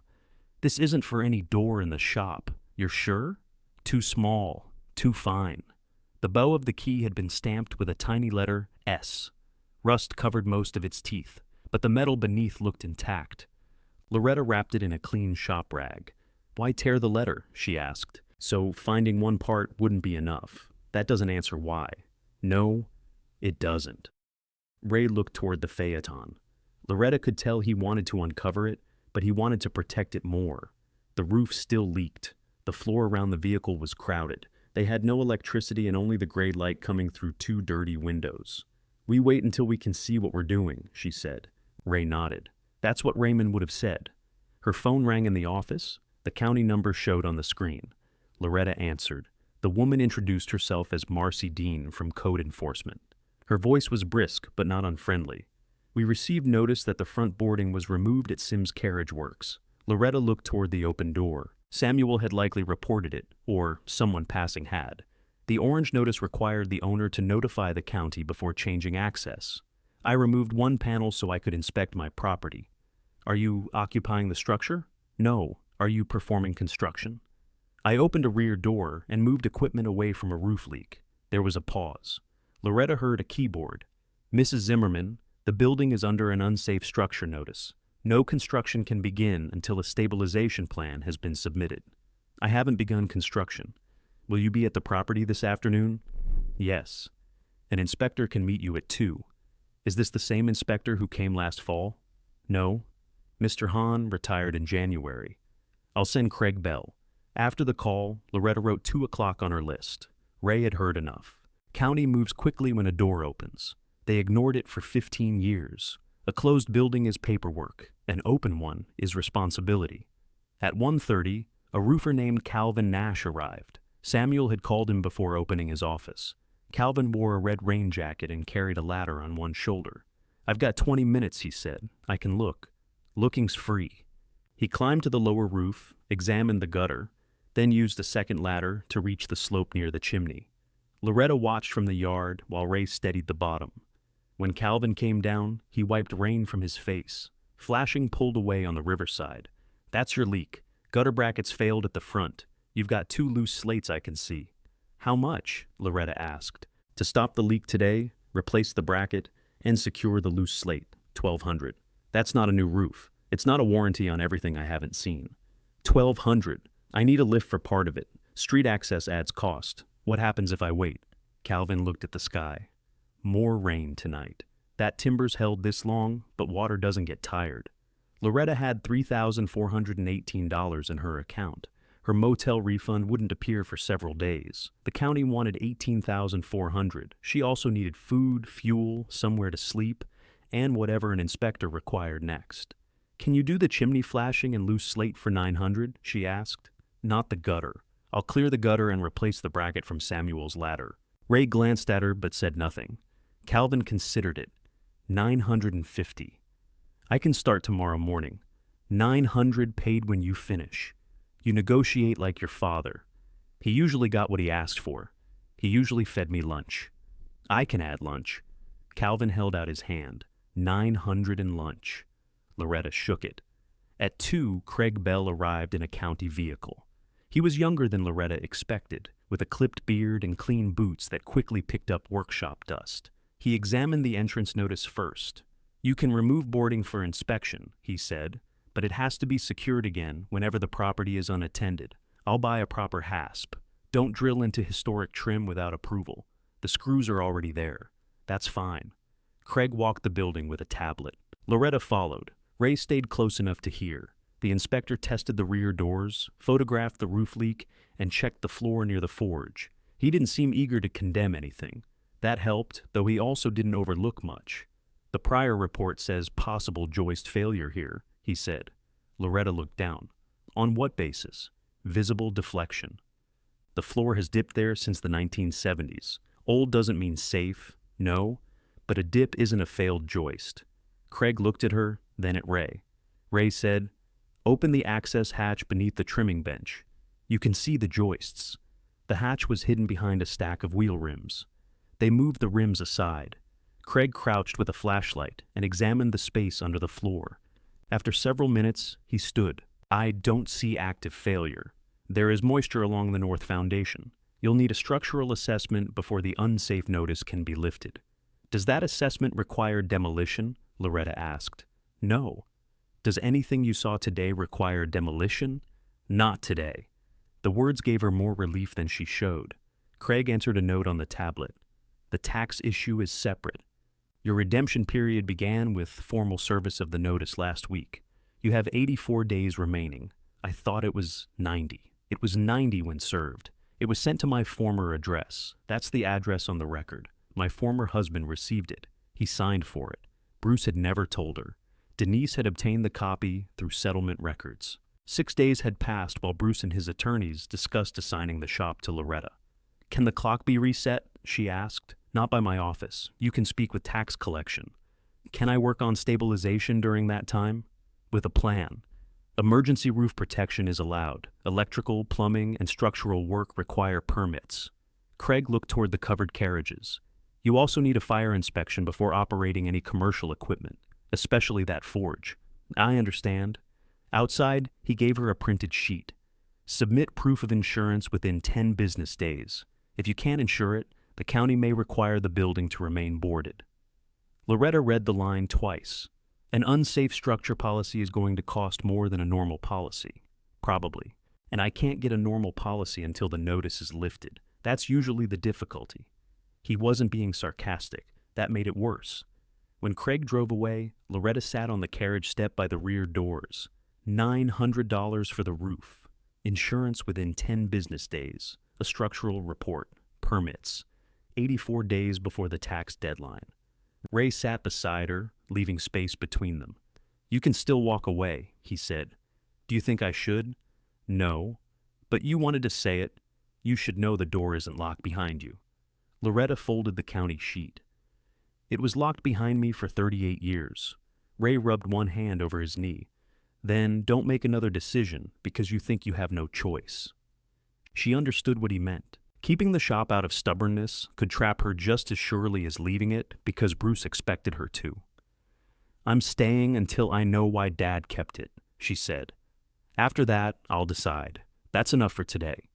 This isn't for any door in the shop. You're sure? Too small. Too fine. The bow of the key had been stamped with a tiny letter S. Rust covered most of its teeth, but the metal beneath looked intact. Loretta wrapped it in a clean shop rag. Why tear the letter? She asked. So finding one part wouldn't be enough. That doesn't answer why. No, it doesn't. Ray looked toward the phaeton. Loretta could tell he wanted to uncover it, but he wanted to protect it more. The roof still leaked. The floor around the vehicle was crowded. They had no electricity and only the gray light coming through 2 dirty windows. We wait until we can see what we're doing, she said. Ray nodded. That's what Raymond would have said. Her phone rang in the office. The county number showed on the screen. Loretta answered. The woman introduced herself as Marcy Dean from Code Enforcement. Her voice was brisk, but not unfriendly. We received notice that the front boarding was removed at Sims Carriage Works. Loretta looked toward the open door. Samuel had likely reported it, or someone passing had. The orange notice required the owner to notify the county before changing access. I removed one panel so I could inspect my property. Are you occupying the structure? No. Are you performing construction? I opened a rear door and moved equipment away from a roof leak. There was a pause. Loretta heard a keyboard. Mrs. Zimmerman, the building is under an unsafe structure notice. No construction can begin until a stabilization plan has been submitted. I haven't begun construction. Will you be at the property this afternoon? Yes. An inspector can meet you at 2. Is this the same inspector who came last fall? No. Mr. Hahn retired in January. I'll send Craig Bell. After the call, Loretta wrote 2 o'clock on her list. Ray had heard enough. County moves quickly when a door opens. They ignored it for 15 years. A closed building is paperwork. An open one is responsibility. At 1:30, a roofer named Calvin Nash arrived. Samuel had called him before opening his office. Calvin wore a red rain jacket and carried a ladder on one shoulder. I've got 20 minutes, he said. I can look. Looking's free. He climbed to the lower roof, examined the gutter. then used a second ladder to reach the slope near the chimney. Loretta watched from the yard while Ray steadied the bottom. When Calvin came down, he wiped rain from his face. Flashing pulled away on the riverside. "That's your leak. Gutter brackets failed at the front. You've got 2 loose slates I can see." "How much?" Loretta asked. "To stop the leak today, replace the bracket, and secure the loose slate, $1,200. That's not a new roof. It's not a warranty on everything I haven't seen." $1,200. I need a lift for part of it. Street access adds cost. What happens if I wait? Calvin looked at the sky. More rain tonight. That timber's held this long, but water doesn't get tired. Loretta had $3,418 in her account. Her motel refund wouldn't appear for several days. The county wanted $18,400. She also needed food, fuel, somewhere to sleep, and whatever an inspector required next. "Can you do the chimney flashing and loose slate for $900? She asked. "Not the gutter. I'll clear the gutter and replace the bracket from Samuel's ladder." Ray glanced at her but said nothing. Calvin considered it. $950. "I can start tomorrow morning. $900 paid when you finish. You negotiate like your father. He usually got what he asked for. He usually fed me lunch. I can add lunch." Calvin held out his hand. $900 in lunch. Loretta shook it. At 2, Craig Bell arrived in a county vehicle. He was younger than Loretta expected, with a clipped beard and clean boots that quickly picked up workshop dust. He examined the entrance notice first. "You can remove boarding for inspection," he said, "but it has to be secured again whenever the property is unattended. I'll buy a proper hasp. Don't drill into historic trim without approval. The screws are already there. That's fine." Craig walked the building with a tablet. Loretta followed. Ray stayed close enough to hear. The inspector tested the rear doors, photographed the roof leak, and checked the floor near the forge. He didn't seem eager to condemn anything. That helped, though he also didn't overlook much. "The prior report says possible joist failure here," he said. Loretta looked down. "On what basis?" "Visible deflection. The floor has dipped there since the 1970s. Old doesn't mean safe, no, but a dip isn't a failed joist." Craig looked at her, then at Ray. Ray said, "Open the access hatch beneath the trimming bench. You can see the joists." The hatch was hidden behind a stack of wheel rims. They moved the rims aside. Craig crouched with a flashlight and examined the space under the floor. After several minutes, he stood. "I don't see active failure. There is moisture along the north foundation. You'll need a structural assessment before the unsafe notice can be lifted." "Does that assessment require demolition?" Loretta asked. "No." "Does anything you saw today require demolition?" "Not today." The words gave her more relief than she showed. Craig entered a note on the tablet. "The tax issue is separate. Your redemption period began with formal service of the notice last week. You have 84 days remaining. I thought it was 90. It was 90 when served. It was sent to my former address. That's the address on the record. My former husband received it. He signed for it. Bruce had never told her. Denise had obtained the copy through settlement records. 6 days had passed while Bruce and his attorneys discussed assigning the shop to Loretta. "Can the clock be reset?" she asked. "Not by my office. You can speak with tax collection." "Can I work on stabilization during that time?" "With a plan. Emergency roof protection is allowed. Electrical, plumbing, and structural work require permits." Craig looked toward the covered carriages. "You also need a fire inspection before operating any commercial equipment, especially that forge." "I understand." Outside, he gave her a printed sheet. "Submit proof of insurance within 10 business days. If you can't insure it, the county may require the building to remain boarded." Loretta read the line twice. "An unsafe structure policy is going to cost more than a normal policy. Probably. And I can't get a normal policy until the notice is lifted. That's usually the difficulty." He wasn't being sarcastic. That made it worse. When Craig drove away, Loretta sat on the carriage step by the rear doors. $900 for the roof. Insurance within 10 business days. A structural report. Permits. 84 days before the tax deadline. Ray sat beside her, leaving space between them. "You can still walk away," he said. "Do you think I should?" "No. But you wanted to say it. You should know the door isn't locked behind you." Loretta folded the county sheet. "It was locked behind me for 38 years. Ray rubbed one hand over his knee. "Then don't make another decision because you think you have no choice." She understood what he meant. Keeping the shop out of stubbornness could trap her just as surely as leaving it because Bruce expected her to. "I'm staying until I know why Dad kept it," she said. "After that, I'll decide. That's enough for today."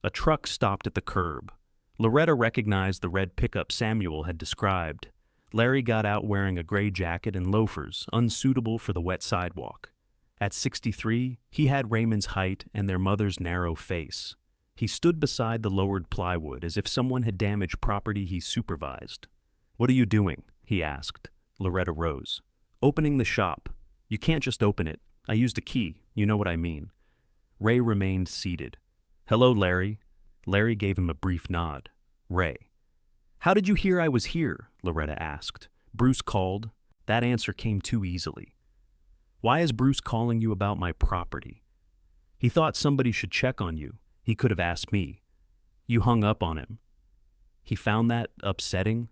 A truck stopped at the curb. Loretta recognized the red pickup Samuel had described. Larry got out wearing a gray jacket and loafers, unsuitable for the wet sidewalk. At 63, he had Raymond's height and their mother's narrow face. He stood beside the lowered plywood as if someone had damaged property he supervised. "What are you doing?" he asked. Loretta rose. "Opening the shop. You can't just open it. I used a key, you know what I mean." Ray remained seated. "Hello, Larry." Larry gave him a brief nod. "Ray." "How did you hear I was here?" Loretta asked. "Bruce called." That answer came too easily. "Why is Bruce calling you about my property?" "He thought somebody should check on you. He could have asked me." "You hung up on him." "He found that upsetting?"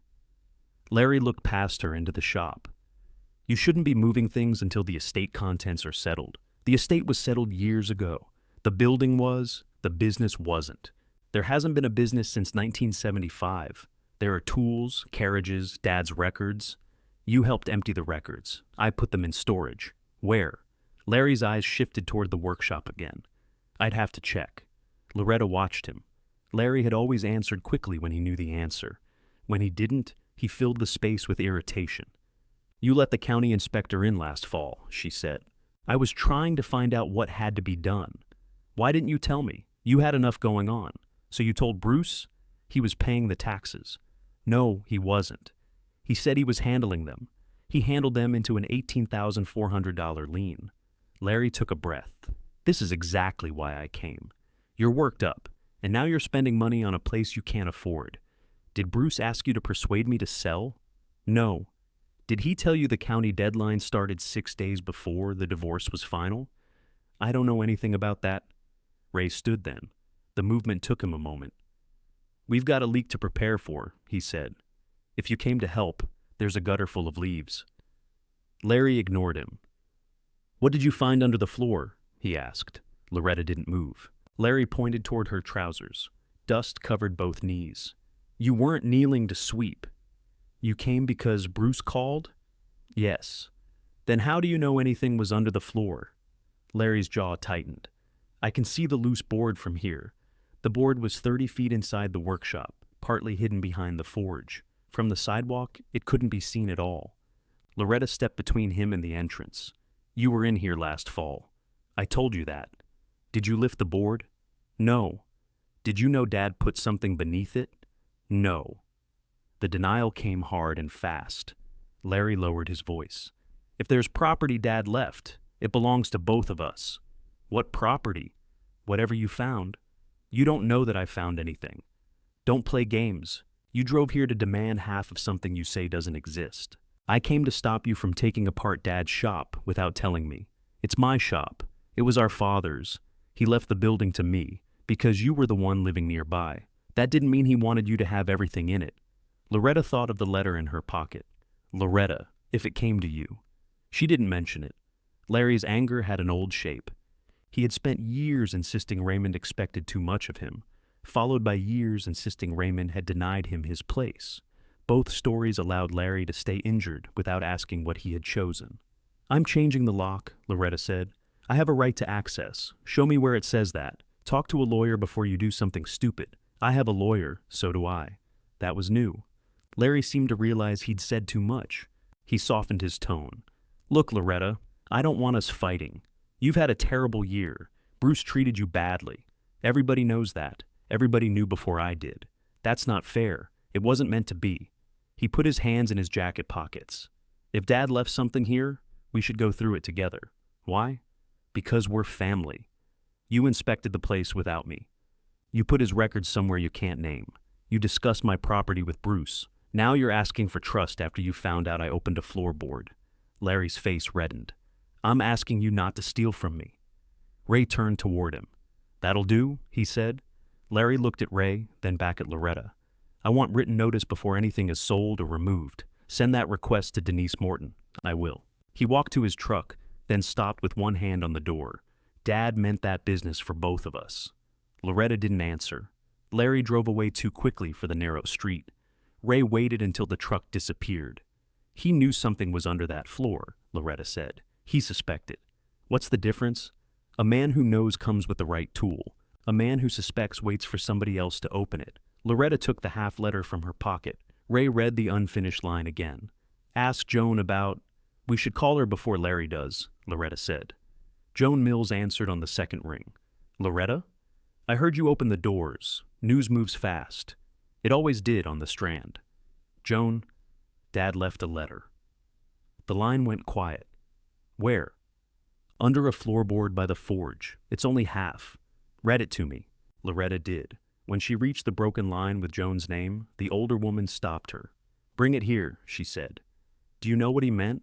Larry looked past her into the shop. "You shouldn't be moving things until the estate contents are settled. The estate was settled years ago. The building was, the business wasn't. There hasn't been a business since 1975. There are tools, carriages, Dad's records. You helped empty the records. I put them in storage. Where?" Larry's eyes shifted toward the workshop again. "I'd have to check." Loretta watched him. Larry had always answered quickly when he knew the answer. When he didn't, he filled the space with irritation. "You let the county inspector in last fall," she said. "I was trying to find out what had to be done. Why didn't you tell me? You had enough going on. So you told Bruce? He was paying the taxes." "No, he wasn't. He said he was handling them. He handled them into an $18,400 lien." Larry took a breath. "This is exactly why I came. You're worked up, and now you're spending money on a place you can't afford. Did Bruce ask you to persuade me to sell?" "No." "Did he tell you the county deadline started 6 days before the divorce was final?" "I don't know anything about that." Ray stood then. The movement took him a moment. "We've got a leak to prepare for," he said. "If you came to help, there's a gutter full of leaves." Larry ignored him. "What did you find under the floor?" he asked. Loretta didn't move. Larry pointed toward her trousers. Dust covered both knees. "You weren't kneeling to sweep. You came because Bruce called?" "Yes." "Then how do you know anything was under the floor?" Larry's jaw tightened. "I can see the loose board from here." The board was 30 feet inside the workshop, partly hidden behind the forge. From the sidewalk, it couldn't be seen at all. Loretta stepped between him and the entrance. "You were in here last fall. I told you that. Did you lift the board?" "No." "Did you know Dad put something beneath it?" "No." The denial came hard and fast. Larry lowered his voice. "If there's property Dad left, it belongs to both of us." "What property?" "Whatever you found." "You don't know that I found anything. Don't play games. You drove here to demand half of something you say doesn't exist. I came to stop you from taking apart Dad's shop without telling me. It's my shop. It was our father's. He left the building to me because you were the one living nearby. That didn't mean he wanted you to have everything in it." Loretta thought of the letter in her pocket. Loretta, if it came to you. She didn't mention it. Larry's anger had an old shape. He had spent years insisting Raymond expected too much of him, followed by years insisting Raymond had denied him his place. Both stories allowed Larry to stay injured without asking what he had chosen. "I'm changing the lock," Loretta said. "I have a right to access. Show me where it says that. Talk to a lawyer before you do something stupid. I have a lawyer, so do I." That was new. Larry seemed to realize he'd said too much. He softened his tone. "Look, Loretta, I don't want us fighting. You've had a terrible year. Bruce treated you badly. Everybody knows that. Everybody knew before I did. That's not fair. It wasn't meant to be." He put his hands in his jacket pockets. "If Dad left something here, we should go through it together. Why? Because we're family. You inspected the place without me. You put his records somewhere you can't name. You discussed my property with Bruce. Now you're asking for trust after you found out I opened a floorboard." Larry's face reddened. "I'm asking you not to steal from me." Ray turned toward him. "That'll do," he said. Larry looked at Ray, then back at Loretta. "I want written notice before anything is sold or removed. Send that request to Denise Morton." "I will." He walked to his truck, then stopped with one hand on the door. "Dad meant that business for both of us." Loretta didn't answer. Larry drove away too quickly for the narrow street. Ray waited until the truck disappeared. He knew something was under that floor, Loretta said. He suspected. What's the difference? A man who knows comes with the right tool. A man who suspects waits for somebody else to open it. Loretta took the half letter from her pocket. Ray read the unfinished line again. Ask Joan about... We should call her before Larry does, Loretta said. Joan Mills answered on the second ring. Loretta? I heard you open the doors. News moves fast. It always did on the Strand. Joan, Dad left a letter. The line went quiet. Where? Under a floorboard by the forge. It's only half. Read it to me. Loretta did. When she reached the broken line with Joan's name, the older woman stopped her. Bring it here, she said. Do you know what he meant?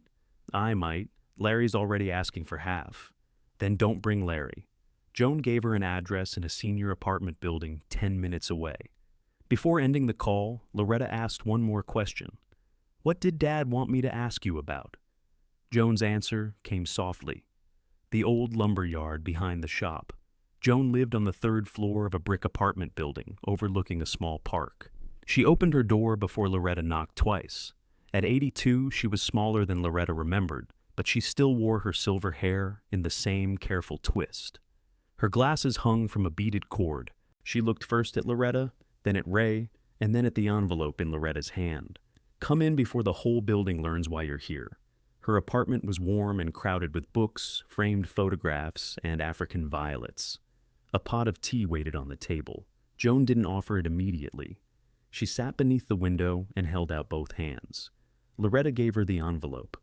I might. Larry's already asking for half. Then don't bring Larry. Joan gave her an address in a senior apartment building 10 minutes away. Before ending the call, Loretta asked one more question. What did Dad want me to ask you about? Joan's answer came softly. The old lumber yard behind the shop. Joan lived on the third floor of a brick apartment building overlooking a small park. She opened her door before Loretta knocked twice. At 82, she was smaller than Loretta remembered, but she still wore her silver hair in the same careful twist. Her glasses hung from a beaded cord. She looked first at Loretta, then at Ray, and then at the envelope in Loretta's hand. Come in before the whole building learns why you're here. Her apartment was warm and crowded with books, framed photographs, and African violets. A pot of tea waited on the table. Joan didn't offer it immediately. She sat beneath the window and held out both hands. Loretta gave her the envelope.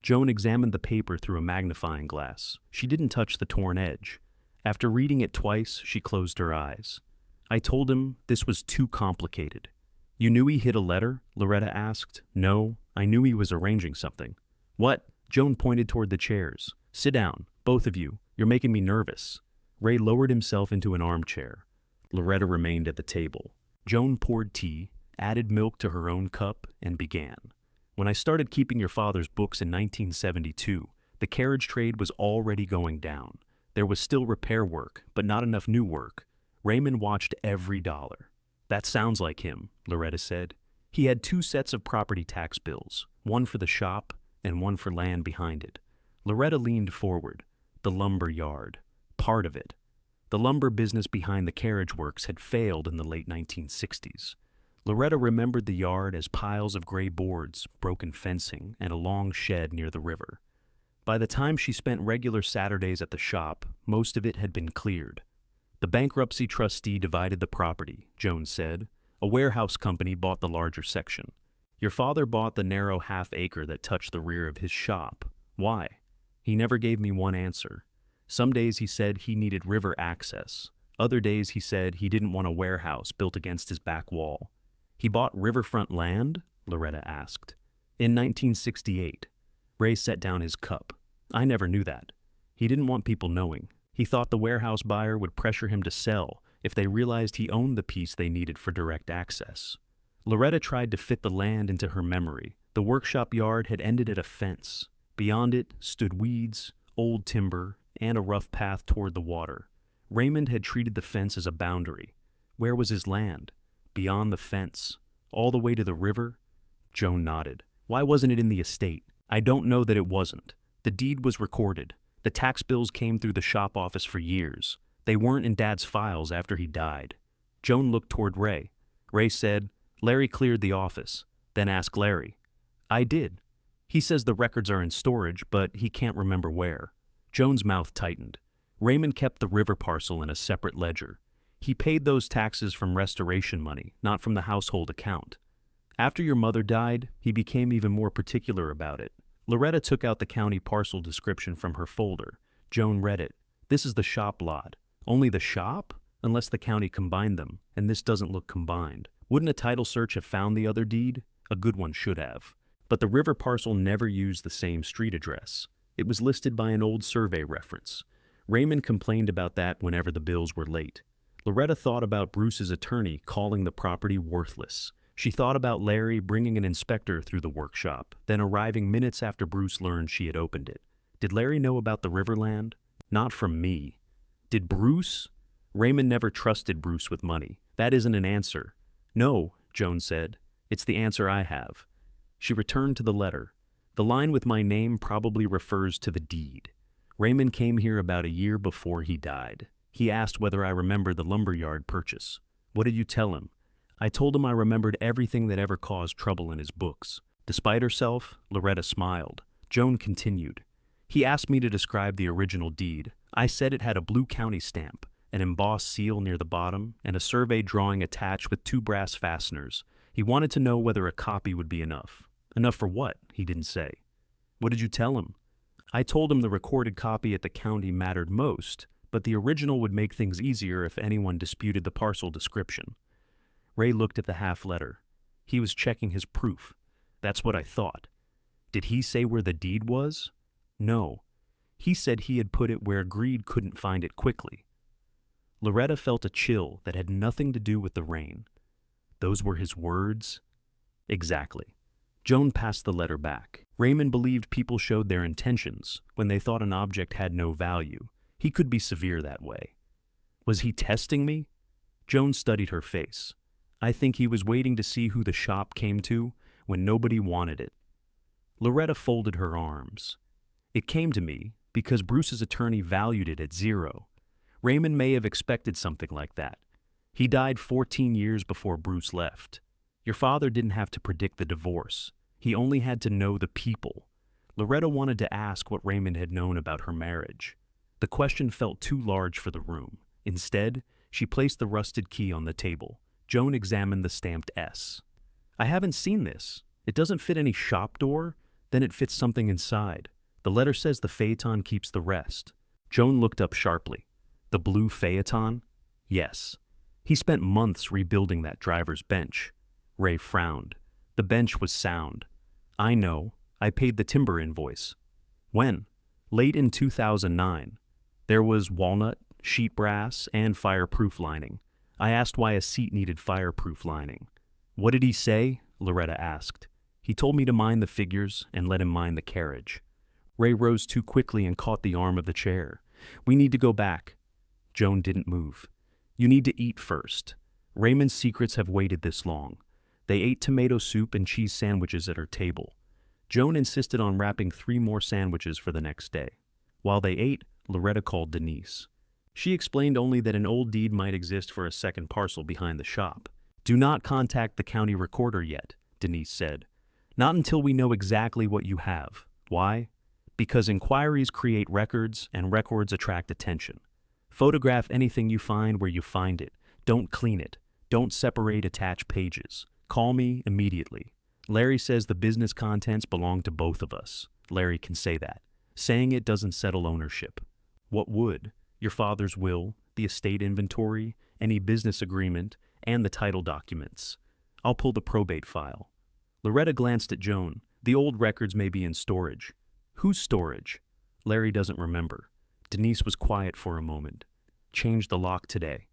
Joan examined the paper through a magnifying glass. She didn't touch the torn edge. After reading it twice, she closed her eyes. I told him this was too complicated. You knew he hid a letter? Loretta asked. No, I knew he was arranging something. What? Joan pointed toward the chairs. Sit down, both of you. You're making me nervous. Ray lowered himself into an armchair. Loretta remained at the table. Joan poured tea, added milk to her own cup, and began. When I started keeping your father's books in 1972, the carriage trade was already going down. There was still repair work, but not enough new work. Raymond watched every dollar. That sounds like him, Loretta said. He had 2 sets of property tax bills, one for the shop and one for land behind it. Loretta leaned forward. The lumber yard. Part of it. The lumber business behind the carriage works had failed in the late 1960s. Loretta remembered the yard as piles of gray boards, broken fencing, and a long shed near the river. By the time she spent regular Saturdays at the shop, most of it had been cleared. The bankruptcy trustee divided the property, Jones said. A warehouse company bought the larger section. Your father bought the narrow half-acre that touched the rear of his shop. Why? He never gave me one answer. Some days he said he needed river access. Other days he said he didn't want a warehouse built against his back wall. He bought riverfront land? Loretta asked. In 1968. Ray set down his cup. I never knew that. He didn't want people knowing. He thought the warehouse buyer would pressure him to sell if they realized he owned the piece they needed for direct access. Loretta tried to fit the land into her memory. The workshop yard had ended at a fence. Beyond it stood weeds, old timber, and a rough path toward the water. Raymond had treated the fence as a boundary. Where was his land? Beyond the fence. All the way to the river? Joan nodded. Why wasn't it in the estate? I don't know that it wasn't. The deed was recorded. The tax bills came through the shop office for years. They weren't in Dad's files after he died. Joan looked toward Ray. Ray said, Larry cleared the office. Then asked Larry. I did. He says the records are in storage, but he can't remember where. Joan's mouth tightened. Raymond kept the river parcel in a separate ledger. He paid those taxes from restoration money, not from the household account. After your mother died, he became even more particular about it. Loretta took out the county parcel description from her folder. Joan read it. This is the shop lot. Only the shop? Unless the county combined them, and this doesn't look combined. Wouldn't a title search have found the other deed? A good one should have. But the river parcel never used the same street address. It was listed by an old survey reference. Raymond complained about that whenever the bills were late. Loretta thought about Bruce's attorney calling the property worthless. She thought about Larry bringing an inspector through the workshop, then arriving minutes after Bruce learned she had opened it. Did Larry know about the riverland? Not from me. Did Bruce? Raymond never trusted Bruce with money. That isn't an answer. No, Joan said. It's the answer I have. She returned to the letter. The line with my name probably refers to the deed. Raymond came here about a year before he died. He asked whether I remembered the lumberyard purchase. What did you tell him? I told him I remembered everything that ever caused trouble in his books. Despite herself, Loretta smiled. Joan continued. He asked me to describe the original deed. I said it had a blue county stamp, an embossed seal near the bottom, and a survey drawing attached with 2 brass fasteners. He wanted to know whether a copy would be enough. Enough for what? He didn't say. What did you tell him? I told him the recorded copy at the county mattered most, but the original would make things easier if anyone disputed the parcel description. Ray looked at the half letter. He was checking his proof. That's what I thought. Did he say where the deed was? No. He said he had put it where greed couldn't find it quickly. Loretta felt a chill that had nothing to do with the rain. Those were his words? Exactly. Joan passed the letter back. Raymond believed people showed their intentions when they thought an object had no value. He could be severe that way. Was he testing me? Joan studied her face. I think he was waiting to see who the shop came to when nobody wanted it. Loretta folded her arms. It came to me because Bruce's attorney valued it at 0. Raymond may have expected something like that. He died 14 years before Bruce left. Your father didn't have to predict the divorce. He only had to know the people. Loretta wanted to ask what Raymond had known about her marriage. The question felt too large for the room. Instead, she placed the rusted key on the table. Joan examined the stamped S. I haven't seen this. It doesn't fit any shop door, then it fits something inside. The letter says the Phaeton keeps the rest. Joan looked up sharply. The blue Phaeton? Yes. He spent months rebuilding that driver's bench. Ray frowned. The bench was sound. I know. I paid the timber invoice. When? Late in 2009. There was walnut, sheet brass, and fireproof lining. I asked why a seat needed fireproof lining. What did he say? Loretta asked. He told me to mind the figures and let him mind the carriage. Ray rose too quickly and caught the arm of the chair. We need to go back. Joan didn't move. You need to eat first. Raymond's secrets have waited this long. They ate tomato soup and cheese sandwiches at her table. Joan insisted on wrapping 3 more sandwiches for the next day. While they ate, Loretta called Denise. She explained only that an old deed might exist for a second parcel behind the shop. Do not contact the county recorder yet, Denise said. Not until we know exactly what you have. Why? Because inquiries create records and records attract attention. Photograph anything you find where you find it. Don't clean it. Don't separate attached pages. Call me immediately. Larry says the business contents belong to both of us. Larry can say that. Saying it doesn't settle ownership. What would? Your father's will, the estate inventory, any business agreement, and the title documents. I'll pull the probate file. Loretta glanced at Joan. The old records may be in storage. Whose storage? Larry doesn't remember. Denise was quiet for a moment. Change the lock today.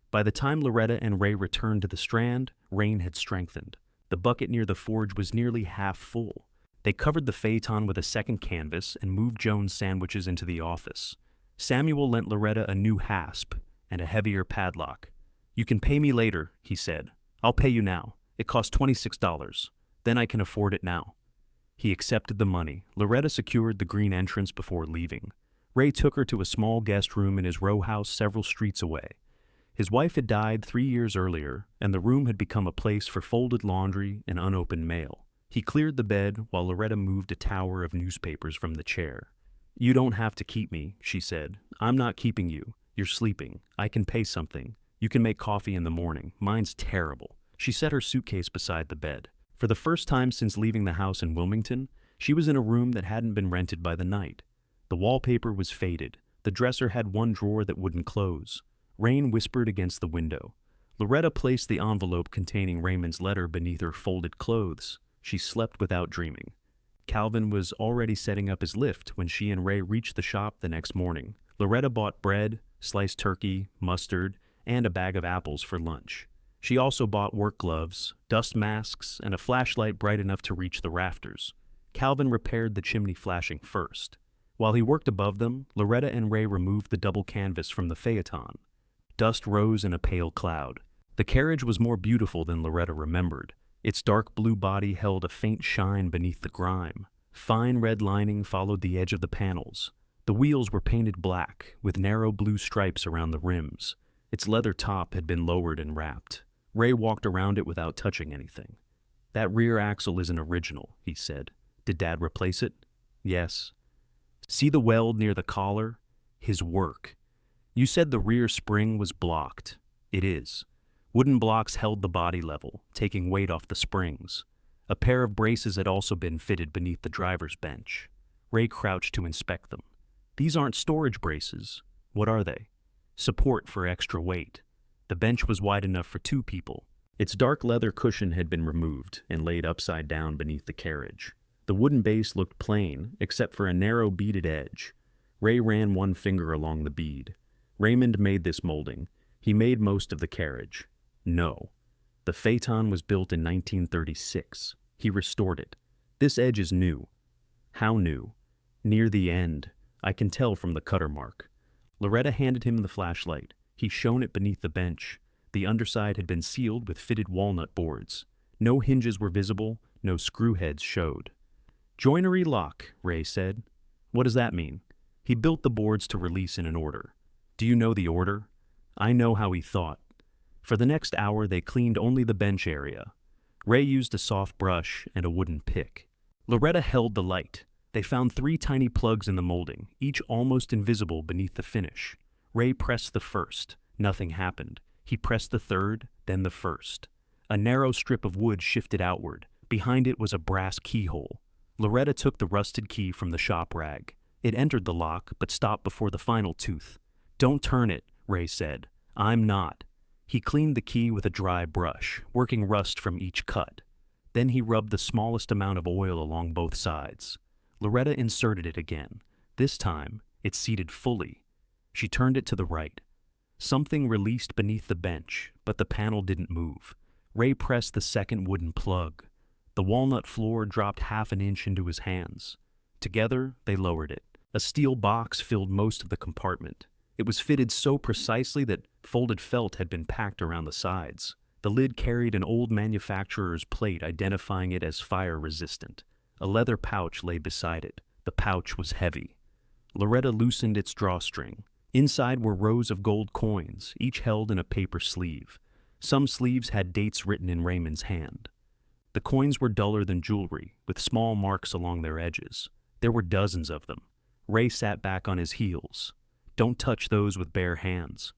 By the time Loretta and Ray returned to the Strand, rain had strengthened. The bucket near the forge was nearly half full. They covered the Phaeton with a second canvas and moved Joan's sandwiches into the office. Samuel lent Loretta a new hasp and a heavier padlock. You can pay me later, he said. I'll pay you now. It costs $26. Then I can afford it now. He accepted the money. Loretta secured the green entrance before leaving. Ray took her to a small guest room in his row house several streets away. His wife had died 3 years earlier, and the room had become a place for folded laundry and unopened mail. He cleared the bed while Loretta moved a tower of newspapers from the chair. You don't have to keep me, she said. I'm not keeping you. You're sleeping. I can pay something. You can make coffee in the morning. Mine's terrible. She set her suitcase beside the bed. For the first time since leaving the house in Wilmington, she was in a room that hadn't been rented by the night. The wallpaper was faded. The dresser had one drawer that wouldn't close. Rain whispered against the window. Loretta placed the envelope containing Raymond's letter beneath her folded clothes. She slept without dreaming. Calvin was already setting up his lift when she and Ray reached the shop the next morning. Loretta bought bread, sliced turkey, mustard, and a bag of apples for lunch. She also bought work gloves, dust masks, and a flashlight bright enough to reach the rafters. Calvin repaired the chimney flashing first. While he worked above them, Loretta and Ray removed the double canvas from the Phaeton. Dust rose in a pale cloud. The carriage was more beautiful than Loretta remembered. Its dark blue body held a faint shine beneath the grime. Fine red lining followed the edge of the panels. The wheels were painted black, with narrow blue stripes around the rims. Its leather top had been lowered and wrapped. Ray walked around it without touching anything. "That rear axle isn't original," he said. "Did Dad replace it?" "Yes." "See the weld near the collar? His work. You said the rear spring was blocked. It is. Wooden blocks held the body level, taking weight off the springs. A pair of braces had also been fitted beneath the driver's bench. Ray crouched to inspect them. "These aren't storage braces. What are they?" "Support for extra weight." The bench was wide enough for 2 people. Its dark leather cushion had been removed and laid upside down beneath the carriage. The wooden base looked plain, except for a narrow beaded edge. Ray ran one finger along the bead. "Raymond made this molding. He made most of the carriage." "No. The Phaeton was built in 1936. He restored it. This edge is new." "How new?" "Near the end. I can tell from the cutter mark." Loretta handed him the flashlight. He shone it beneath the bench. The underside had been sealed with fitted walnut boards. No hinges were visible, no screw heads showed. "Joinery lock," Ray said. "What does that mean?" "He built the boards to release in an order." "Do you know the order?" "I know how he thought." For the next hour they cleaned only the bench area. Ray used a soft brush and a wooden pick. Loretta held the light. They found 3 tiny plugs in the molding, each almost invisible beneath the finish. Ray pressed the first. Nothing happened. He pressed the third, then the first. A narrow strip of wood shifted outward. Behind it was a brass keyhole. Loretta took the rusted key from the shop rag. It entered the lock, but stopped before the final tooth. "Don't turn it," Ray said. "I'm not." He cleaned the key with a dry brush, working rust from each cut. Then he rubbed the smallest amount of oil along both sides. Loretta inserted it again. This time, it seated fully. She turned it to the right. Something released beneath the bench, but the panel didn't move. Ray pressed the second wooden plug. The walnut floor dropped half an inch into his hands. Together, they lowered it. A steel box filled most of the compartment. It was fitted so precisely that folded felt had been packed around the sides. The lid carried an old manufacturer's plate identifying it as fire-resistant. A leather pouch lay beside it. The pouch was heavy. Loretta loosened its drawstring. Inside were rows of gold coins, each held in a paper sleeve. Some sleeves had dates written in Raymond's hand. The coins were duller than jewelry, with small marks along their edges. There were dozens of them. Ray sat back on his heels. "Don't touch those with bare hands."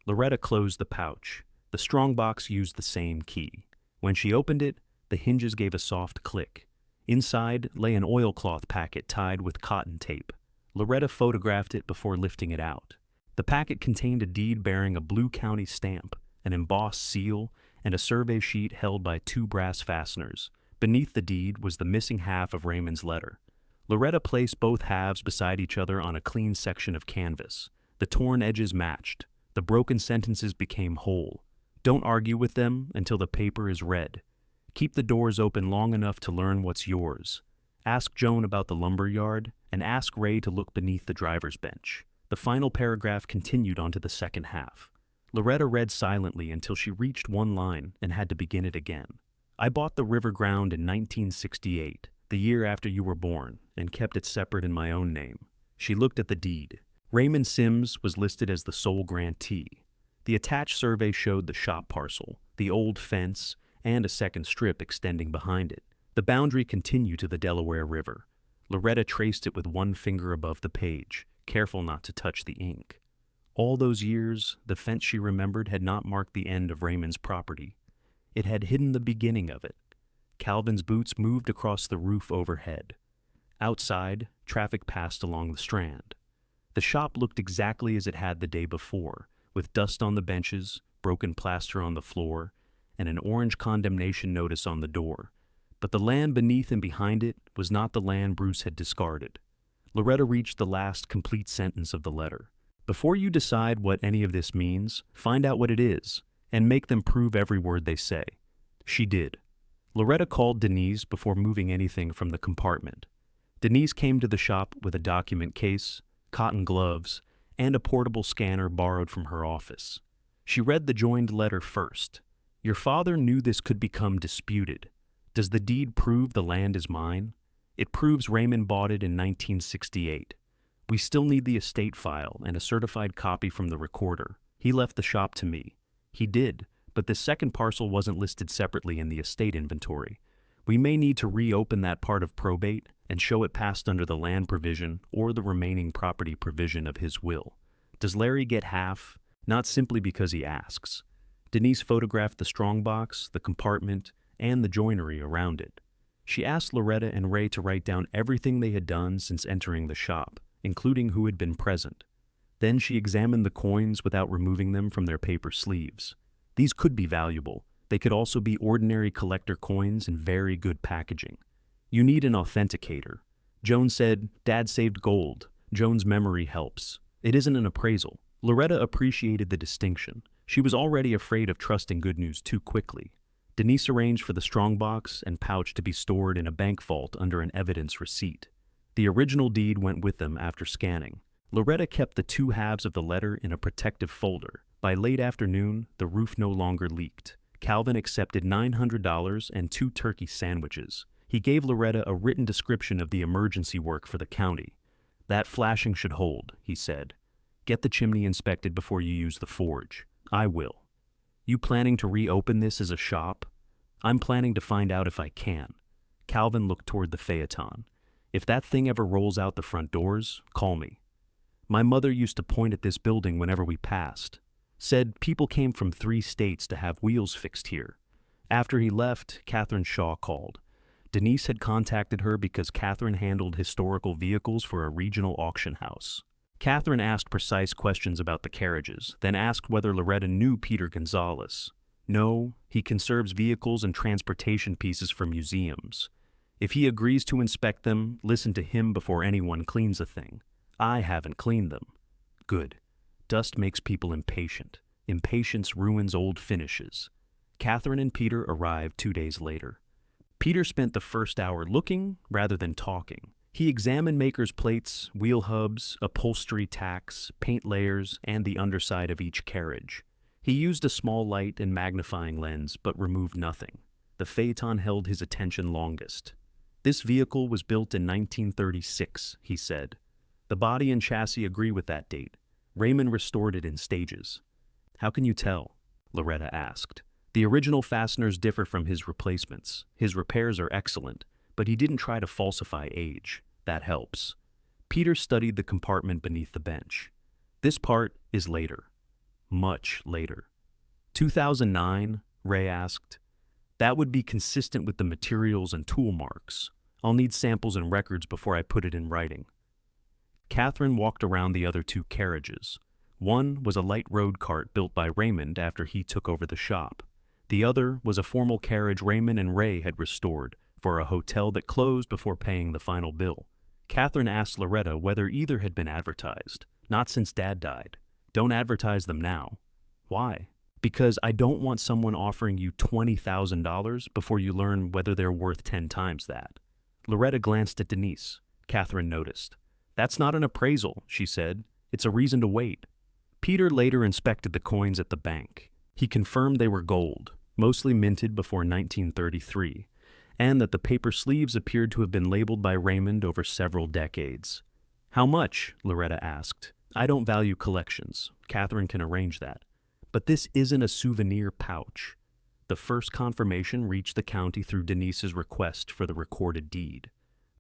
Loretta closed the pouch. The strongbox used the same key. When she opened it, the hinges gave a soft click. Inside lay an oilcloth packet tied with cotton tape. Loretta photographed it before lifting it out. The packet contained a deed bearing a Blue County stamp, an embossed seal, and a survey sheet held by 2 brass fasteners. Beneath the deed was the missing half of Raymond's letter. Loretta placed both halves beside each other on a clean section of canvas. The torn edges matched. The broken sentences became whole. "Don't argue with them until the paper is read. Keep the doors open long enough to learn what's yours. Ask Joan about the lumber yard, and ask Ray to look beneath the driver's bench." The final paragraph continued onto the second half. Loretta read silently until she reached one line and had to begin it again. "I bought the river ground in 1968, the year after you were born, and kept it separate in my own name." She looked at the deed. Raymond Sims was listed as the sole grantee. The attached survey showed the shop parcel, the old fence, and a second strip extending behind it. The boundary continued to the Delaware River. Loretta traced it with one finger above the page, careful not to touch the ink. All those years, the fence she remembered had not marked the end of Raymond's property. It had hidden the beginning of it. Calvin's boots moved across the roof overhead. Outside, traffic passed along the Strand. The shop looked exactly as it had the day before, with dust on the benches, broken plaster on the floor, and an orange condemnation notice on the door. But the land beneath and behind it was not the land Bruce had discarded. Loretta reached the last complete sentence of the letter. "Before you decide what any of this means, find out what it is, and make them prove every word they say." She did. Loretta called Denise before moving anything from the compartment. Denise came to the shop with a document case, cotton gloves, and a portable scanner borrowed from her office. She read the joined letter first. Your father knew this could become disputed. Does the deed prove the land is mine? It proves Raymond bought it in 1968. We still need the estate file and a certified copy from the recorder. He left the shop to me. He did, but this second parcel wasn't listed separately in the estate inventory. We may need to reopen that part of probate and show it passed under the land provision or the remaining property provision of his will. Does Larry get half? Not simply because he asks. Denise photographed the strongbox, the compartment, and the joinery around it. She asked Loretta and Ray to write down everything they had done since entering the shop, including who had been present. Then she examined the coins without removing them from their paper sleeves. These could be valuable. They could also be ordinary collector coins in very good packaging. You need an authenticator. Joan said, Dad saved gold. Joan's memory helps. It isn't an appraisal. Loretta appreciated the distinction. She was already afraid of trusting good news too quickly. Denise arranged for the strongbox and pouch to be stored in a bank vault under an evidence receipt. The original deed went with them after scanning. Loretta kept the two halves of the letter in a protective folder. By late afternoon, the roof no longer leaked. Calvin accepted $900 and 2 turkey sandwiches. He gave Loretta a written description of the emergency work for the county. That flashing should hold, he said. Get the chimney inspected before you use the forge. I will. You planning to reopen this as a shop? I'm planning to find out if I can. Calvin looked toward the phaeton. If that thing ever rolls out the front doors, call me. My mother used to point at this building whenever we passed. Said people came from 3 states to have wheels fixed here. After he left, Catherine Shaw called. Denise had contacted her because Catherine handled historical vehicles for a regional auction house. Catherine asked precise questions about the carriages, then asked whether Loretta knew Peter Gonzalez. No, he conserves vehicles and transportation pieces for museums. If he agrees to inspect them, listen to him before anyone cleans a thing. I haven't cleaned them. Good. Dust makes people impatient. Impatience ruins old finishes. Catherine and Peter arrived 2 days later. Peter spent the first hour looking rather than talking. He examined maker's plates, wheel hubs, upholstery tacks, paint layers, and the underside of each carriage. He used a small light and magnifying lens, but removed nothing. The phaeton held his attention longest. This vehicle was built in 1936, he said. The body and chassis agree with that date. Raymond restored it in stages. How can you tell? Loretta asked. The original fasteners differ from his replacements. His repairs are excellent, but he didn't try to falsify age. That helps. Peter studied the compartment beneath the bench. This part is later. Much later. 2009? Ray asked. That would be consistent with the materials and tool marks. I'll need samples and records before I put it in writing. Catherine walked around the other 2 carriages. One was a light road cart built by Raymond after he took over the shop. The other was a formal carriage Raymond and Ray had restored for a hotel that closed before paying the final bill. Catherine asked Loretta whether either had been advertised. Not since Dad died. Don't advertise them now. Why? Because I don't want someone offering you $20,000 before you learn whether they're worth 10 times that. Loretta glanced at Denise. Catherine noticed. That's not an appraisal, she said. It's a reason to wait. Peter later inspected the coins at the bank. He confirmed they were gold, mostly minted before 1933, and that the paper sleeves appeared to have been labeled by Raymond over several decades. How much? Loretta asked. I don't value collections. Catherine can arrange that. But this isn't a souvenir pouch. The first confirmation reached the county through Denise's request for the recorded deed.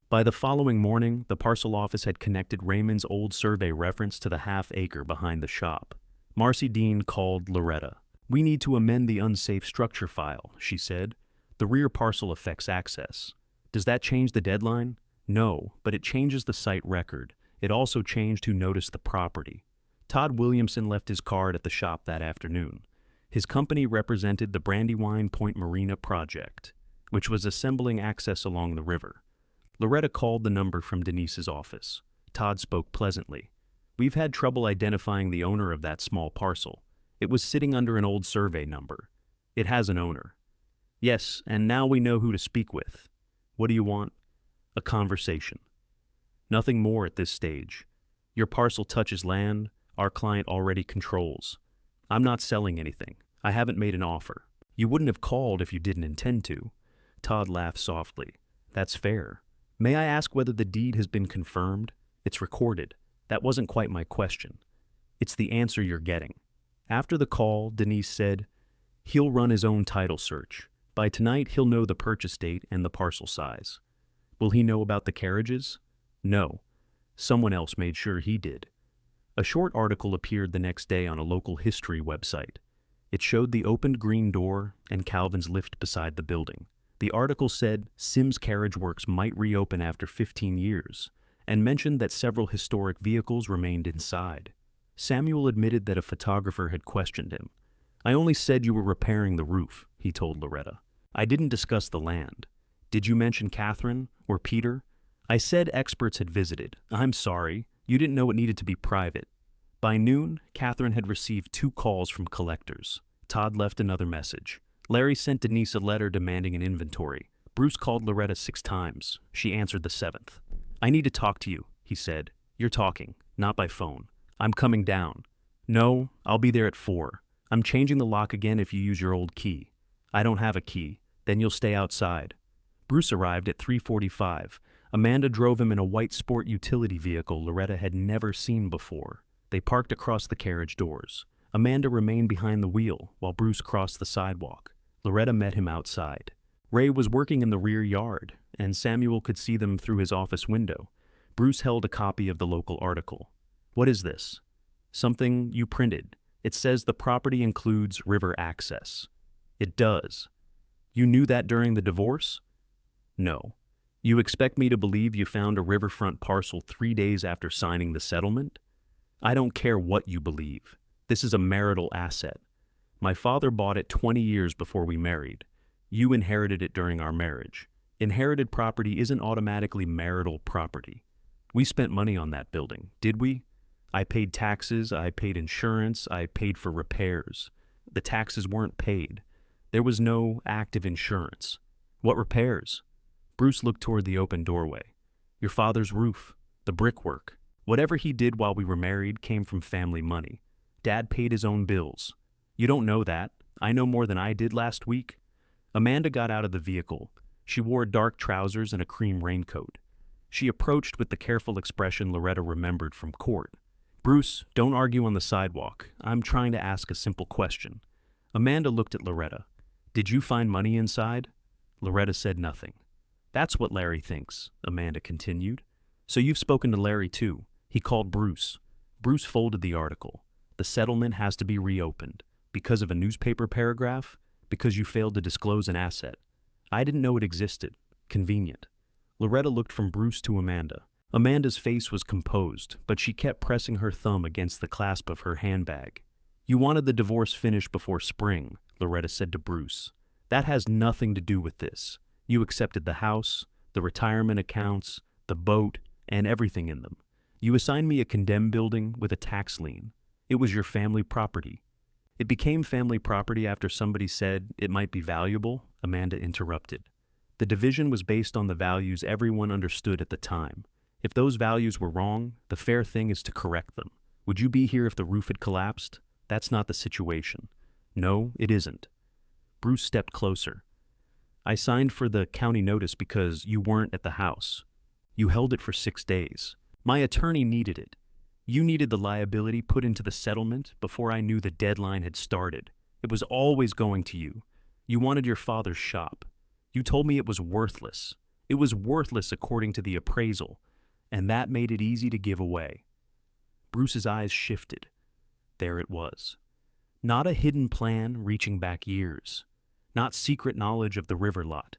By the following morning, the parcel office had connected Raymond's old survey reference to the half-acre behind the shop. Marcy Dean called Loretta. We need to amend the unsafe structure file, she said. The rear parcel affects access. Does that change the deadline? No, but it changes the site record. It also changed who noticed the property. Todd Williamson left his card at the shop that afternoon. His company represented the Brandywine Point Marina project, which was assembling access along the river. Loretta called the number from Denise's office. Todd spoke pleasantly. We've had trouble identifying the owner of that small parcel. It was sitting under an old survey number. It has an owner. Yes, and now we know who to speak with. What do you want? A conversation. Nothing more at this stage. Your parcel touches land our client already controls. I'm not selling anything. I haven't made an offer. You wouldn't have called if you didn't intend to. Todd laughed softly. That's fair. May I ask whether the deed has been confirmed? It's recorded. That wasn't quite my question. It's the answer you're getting. After the call, Denise said, he'll run his own title search. By tonight, he'll know the purchase date and the parcel size. Will he know about the carriages? No. Someone else made sure he did. A short article appeared the next day on a local history website. It showed the opened green door and Calvin's lift beside the building. The article said Sims Carriage Works might reopen after 15 years, and mentioned that several historic vehicles remained inside. Samuel admitted that a photographer had questioned him. I only said you were repairing the roof, he told Loretta. I didn't discuss the land. Did you mention Catherine or Peter? I said experts had visited. I'm sorry. You didn't know it needed to be private. By noon, Catherine had received 2 calls from collectors. Todd left another message. Larry sent Denise a letter demanding an inventory. Bruce called Loretta 6 times. She answered the 7th. I need to talk to you, he said. You're talking, not by phone. I'm coming down. No, I'll be there at 4. I'm changing the lock again if you use your old key. I don't have a key. Then you'll stay outside. Bruce arrived at 3:45. Amanda drove him in a white sport utility vehicle Loretta had never seen before. They parked across the carriage doors. Amanda remained behind the wheel while Bruce crossed the sidewalk. Loretta met him outside. Ray was working in the rear yard, and Samuel could see them through his office window. Bruce held a copy of the local article. What is this? Something you printed. It says the property includes river access. It does. You knew that during the divorce? No. You expect me to believe you found a riverfront parcel 3 days after signing the settlement? I don't care what you believe. This is a marital asset. My father bought it 20 years before we married. You inherited it during our marriage. Inherited property isn't automatically marital property. We spent money on that building, did we? I paid taxes, I paid insurance, I paid for repairs. The taxes weren't paid. There was no active insurance. What repairs? Bruce looked toward the open doorway. Your father's roof, the brickwork. Whatever he did while we were married came from family money. Dad paid his own bills. You don't know that. I know more than I did last week. Amanda got out of the vehicle. She wore dark trousers and a cream raincoat. She approached with the careful expression Loretta remembered from court. Bruce, don't argue on the sidewalk. I'm trying to ask a simple question. Amanda looked at Loretta. Did you find money inside? Loretta said nothing. That's what Larry thinks, Amanda continued. So you've spoken to Larry too. He called Bruce. Bruce folded the article. The settlement has to be reopened. Because of a newspaper paragraph? Because you failed to disclose an asset. I didn't know it existed. Convenient. Loretta looked from Bruce to Amanda. Amanda's face was composed, but she kept pressing her thumb against the clasp of her handbag. You wanted the divorce finished before spring, Loretta said to Bruce. That has nothing to do with this. You accepted the house, the retirement accounts, the boat, and everything in them. You assigned me a condemned building with a tax lien. It was your family property. It became family property after somebody said it might be valuable, Amanda interrupted. The division was based on the values everyone understood at the time. If those values were wrong, the fair thing is to correct them. Would you be here if the roof had collapsed? That's not the situation. No, it isn't. Bruce stepped closer. I signed for the county notice because you weren't at the house. You held it for 6 days. My attorney needed it. You needed the liability put into the settlement before I knew the deadline had started. It was always going to you. You wanted your father's shop. You told me it was worthless. It was worthless according to the appraisal, and that made it easy to give away. Bruce's eyes shifted. There it was. Not a hidden plan reaching back years. Not secret knowledge of the river lot.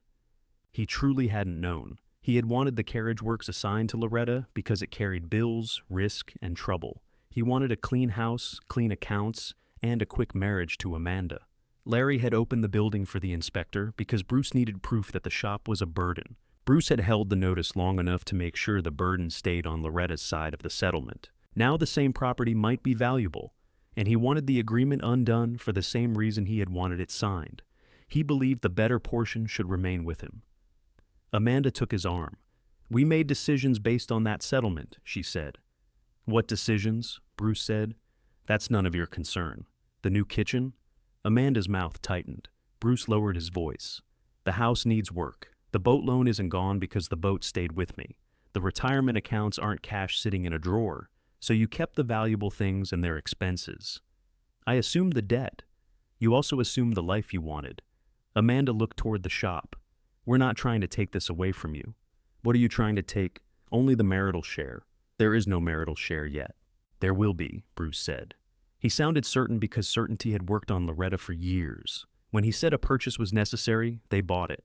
He truly hadn't known. He had wanted the carriage works assigned to Loretta because it carried bills, risk, and trouble. He wanted a clean house, clean accounts, and a quick marriage to Amanda. Larry had opened the building for the inspector because Bruce needed proof that the shop was a burden. Bruce had held the notice long enough to make sure the burden stayed on Loretta's side of the settlement. Now the same property might be valuable, and he wanted the agreement undone for the same reason he had wanted it signed. He believed the better portion should remain with him. Amanda took his arm. We made decisions based on that settlement, she said. What decisions? Bruce said. That's none of your concern. The new kitchen? Amanda's mouth tightened. Bruce lowered his voice. The house needs work. The boat loan isn't gone because the boat stayed with me. The retirement accounts aren't cash sitting in a drawer, so you kept the valuable things and their expenses. I assumed the debt. You also assumed the life you wanted. Amanda looked toward the shop. We're not trying to take this away from you. What are you trying to take? Only the marital share. There is no marital share yet. There will be, Bruce said. He sounded certain because certainty had worked on Loretta for years. When he said a purchase was necessary, they bought it.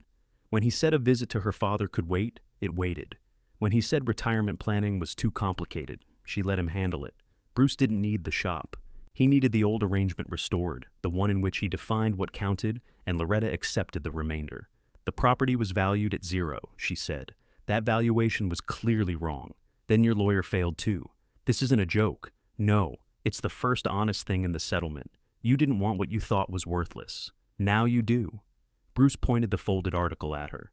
When he said a visit to her father could wait, it waited. When he said retirement planning was too complicated, she let him handle it. Bruce didn't need the shop. He needed the old arrangement restored, the one in which he defined what counted, and Loretta accepted the remainder. The property was valued at 0, she said. That valuation was clearly wrong. Then your lawyer failed too. This isn't a joke. No, it's the first honest thing in the settlement. You didn't want what you thought was worthless. Now you do. Bruce pointed the folded article at her.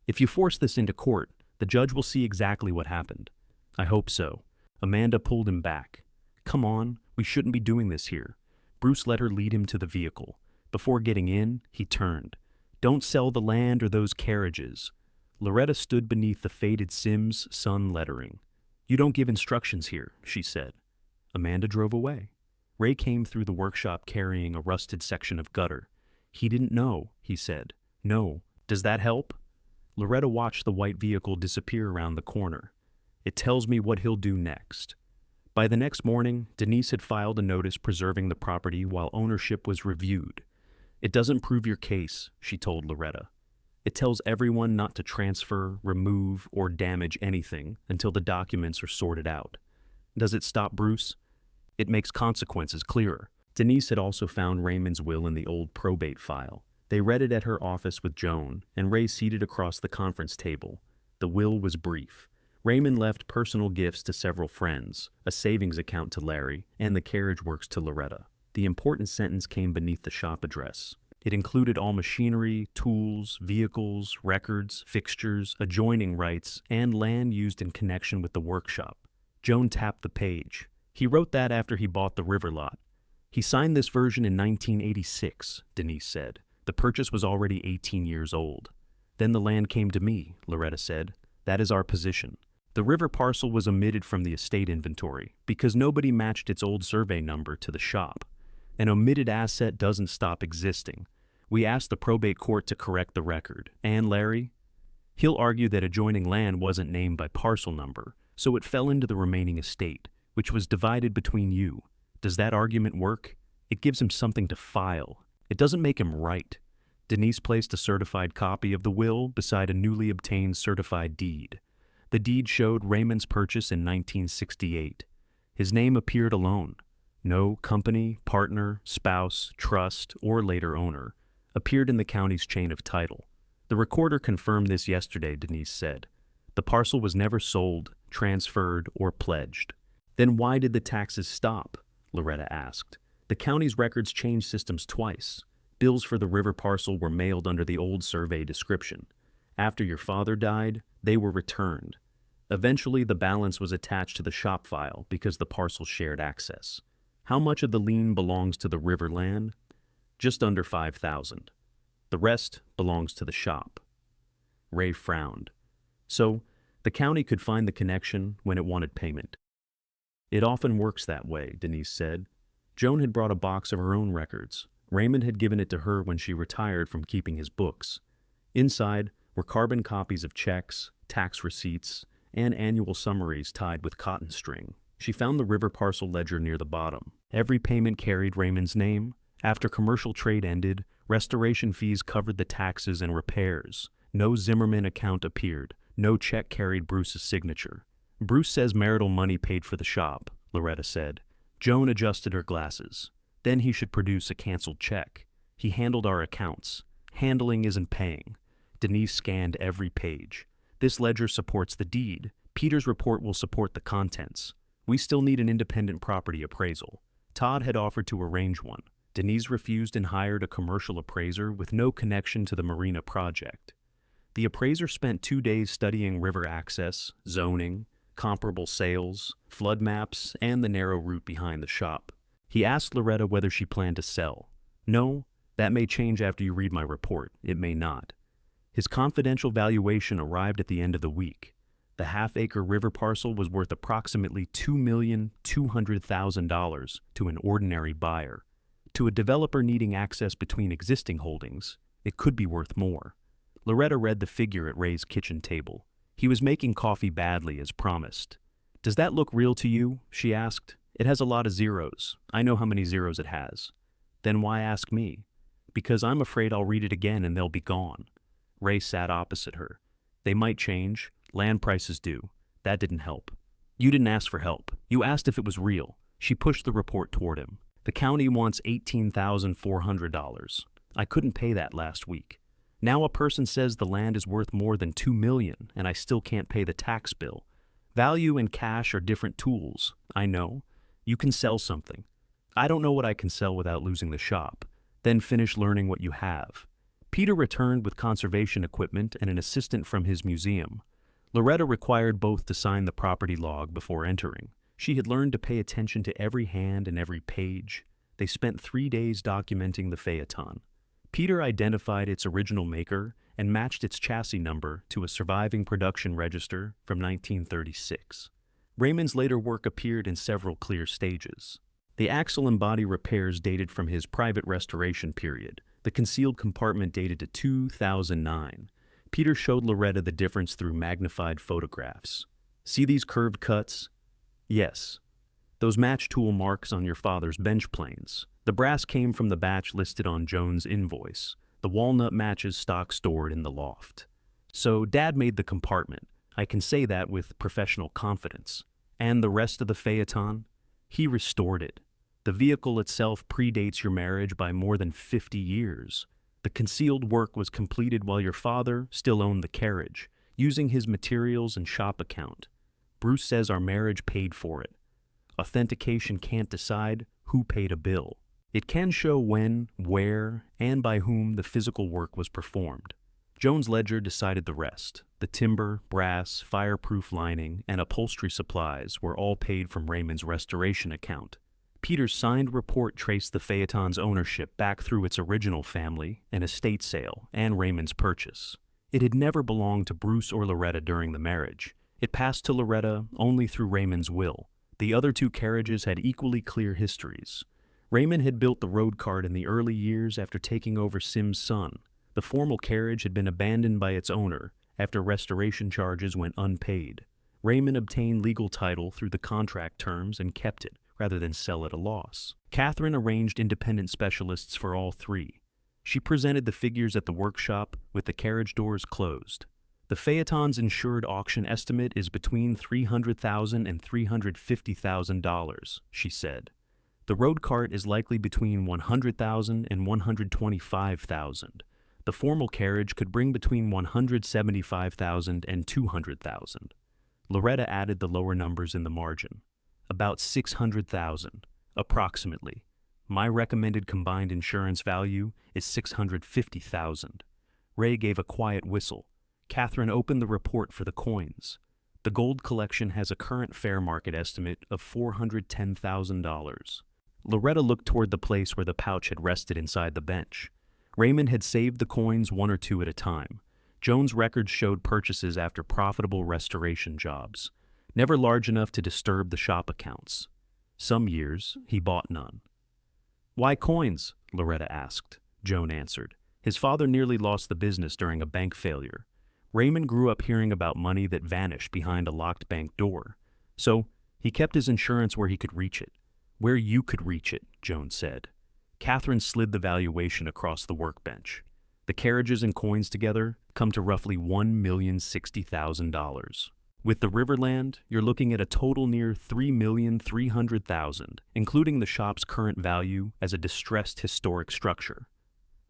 If you force this into court, the judge will see exactly what happened. I hope so. Amanda pulled him back. Come on, we shouldn't be doing this here. Bruce let her lead him to the vehicle. Before getting in, he turned. Don't sell the land or those carriages. Loretta stood beneath the faded Sims Sun lettering. You don't give instructions here, she said. Amanda drove away. Ray came through the workshop carrying a rusted section of gutter. He didn't know, he said. No. Does that help? Loretta watched the white vehicle disappear around the corner. It tells me what he'll do next. By the next morning, Denise had filed a notice preserving the property while ownership was reviewed. It doesn't prove your case, she told Loretta. It tells everyone not to transfer, remove, or damage anything until the documents are sorted out. Does it stop Bruce? It makes consequences clearer. Denise had also found Raymond's will in the old probate file. They read it at her office with Joan, and Ray seated across the conference table. The will was brief. Raymond left personal gifts to several friends, a savings account to Larry, and the carriage works to Loretta. The important sentence came beneath the shop address. It included all machinery, tools, vehicles, records, fixtures, adjoining rights, and land used in connection with the workshop. Joan tapped the page. He wrote that after he bought the river lot. He signed this version in 1986, Denise said. The purchase was already 18 years old. Then the land came to me, Loretta said. That is our position. The river parcel was omitted from the estate inventory because nobody matched its old survey number to the shop. An omitted asset doesn't stop existing. We asked the probate court to correct the record. And Larry? He'll argue that adjoining land wasn't named by parcel number, so it fell into the remaining estate, which was divided between you. Does that argument work? It gives him something to file. It doesn't make him right. Denise placed a certified copy of the will beside a newly obtained certified deed. The deed showed Raymond's purchase in 1968. His name appeared alone. No company, partner, spouse, trust, or later owner appeared in the county's chain of title. The recorder confirmed this yesterday, Denise said. The parcel was never sold, transferred, or pledged. Then why did the taxes stop? Loretta asked. The county's records changed systems twice. Bills for the river parcel were mailed under the old survey description. After your father died, they were returned. Eventually, the balance was attached to the shop file because the parcel shared access. How much of the lien belongs to the river land? Just under $5,000. The rest belongs to the shop. Ray frowned. So, the county could find the connection when it wanted payment. It often works that way, Denise said. Joan had brought a box of her own records. Raymond had given it to her when she retired from keeping his books. Inside were carbon copies of checks, tax receipts, and annual summaries tied with cotton string. She found the river parcel ledger near the bottom. Every payment carried Raymond's name. After commercial trade ended, restoration fees covered the taxes and repairs. No Zimmerman account appeared. No check carried Bruce's signature. Bruce says marital money paid for the shop, Loretta said. Joan adjusted her glasses. Then he should produce a canceled check. He handled our accounts. Handling isn't paying. Denise scanned every page. This ledger supports the deed. Peter's report will support the contents. We still need an independent property appraisal. Todd had offered to arrange one. Denise refused and hired a commercial appraiser with no connection to the marina project. The appraiser spent 2 days studying river access, zoning, comparable sales, flood maps, and the narrow route behind the shop. He asked Loretta whether she planned to sell. No, that may change after you read my report. It may not. His confidential valuation arrived at the end of the week. The half-acre river parcel was worth approximately $2,200,000 to an ordinary buyer. To a developer needing access between existing holdings, it could be worth more. Loretta read the figure at Ray's kitchen table. He was making coffee badly as promised. "Does that look real to you?" she asked. "It has a lot of zeros. I know how many zeros it has." "Then why ask me?" "Because I'm afraid I'll read it again and they'll be gone." Ray sat opposite her. "They might change. Land prices do. That didn't help." "You didn't ask for help. You asked if it was real." She pushed the report toward him. "The county wants $18,400. I couldn't pay that last week. Now a person says the land is worth more than $2 million and I still can't pay the tax bill. Value and cash are different tools. I know. You can sell something. I don't know what I can sell without losing the shop. Then finish learning what you have." Peter returned with conservation equipment and an assistant from his museum. Loretta required both to sign the property log before entering. She had learned to pay attention to every hand and every page. They spent 3 days documenting the Phaeton. Peter identified its original maker and matched its chassis number to a surviving production register from 1936. Raymond's later work appeared in several clear stages. The axle and body repairs dated from his private restoration period. The concealed compartment dated to 2009. Peter showed Loretta the difference through magnified photographs. "See these curved cuts?" "Yes. Those match tool marks on your father's bench planes. The brass came from the batch listed on Jones' invoice. The walnut matches stock stored in the loft." "So Dad made the compartment. I can say that with professional confidence. And the rest of the Phaeton? He restored it. The vehicle itself predates your marriage by more than 50 years. The concealed work was completed while your father still owned the carriage, using his materials and shop account. Bruce says our marriage paid for it. Authentication can't decide who paid a bill. It can show when, where, and by whom the physical work was performed. Jones' ledger decided the rest. The timber, brass, fireproof lining, and upholstery supplies were all paid from Raymond's restoration account. Peter's signed report traced the Phaeton's ownership back through its original family, an estate sale, and Raymond's purchase. It had never belonged to Bruce or Loretta during the marriage. It passed to Loretta only through Raymond's will. The other two carriages had equally clear histories. Raymond had built the road cart in the early years after taking over Sim's son. The formal carriage had been abandoned by its owner after restoration charges went unpaid. Raymond obtained legal title through the contract terms and kept it, rather than sell at a loss. Catherine arranged independent specialists for all three. She presented the figures at the workshop with the carriage doors closed. "The Phaeton's insured auction estimate is between $300,000 and $350,000, she said. "The road cart is likely between $100,000 and $125,000. The formal carriage could bring between $175,000 and $200,000. Loretta added the lower numbers in the margin. "About $600,000, approximately. My recommended combined insurance value is $650,000. Ray gave a quiet whistle. Catherine opened the report for the coins. "The gold collection has a current fair market estimate of $410,000. Loretta looked toward the place where the pouch had rested inside the bench. Raymond had saved the coins one or two at a time. Jones' records showed purchases after profitable restoration jobs, never large enough to disturb the shop accounts. Some years, he bought none. "Why coins?" Loretta asked. Joan answered. "His father nearly lost the business during a bank failure. Raymond grew up hearing about money that vanished behind a locked bank door. So he kept his insurance where he could reach it. Where you could reach it," Joan said. Catherine slid the valuation across the workbench. "The carriages and coins together come to roughly $1,060,000. With the Riverland, you're looking at a total near $3,300,000, including the shop's current value as a distressed historic structure."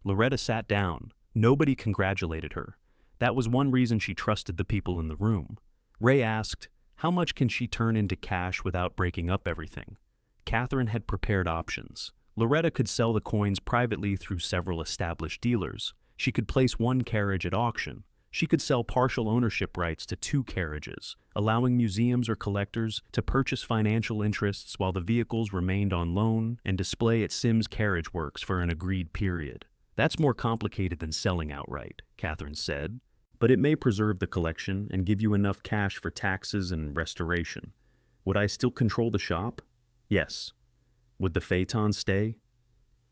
Loretta sat down. Nobody congratulated her. That was one reason she trusted the people in the room. Ray asked, how much can she turn into cash without breaking up everything? Catherine had prepared options. Loretta could sell the coins privately through several established dealers. She could place one carriage at auction. She could sell partial ownership rights to 2 carriages, allowing museums or collectors to purchase financial interests while the vehicles remained on loan and display at Sims Carriage Works for an agreed period. That's more complicated than selling outright, Catherine said, but it may preserve the collection and give you enough cash for taxes and restoration. Would I still control the shop? Yes. Would the Phaeton stay?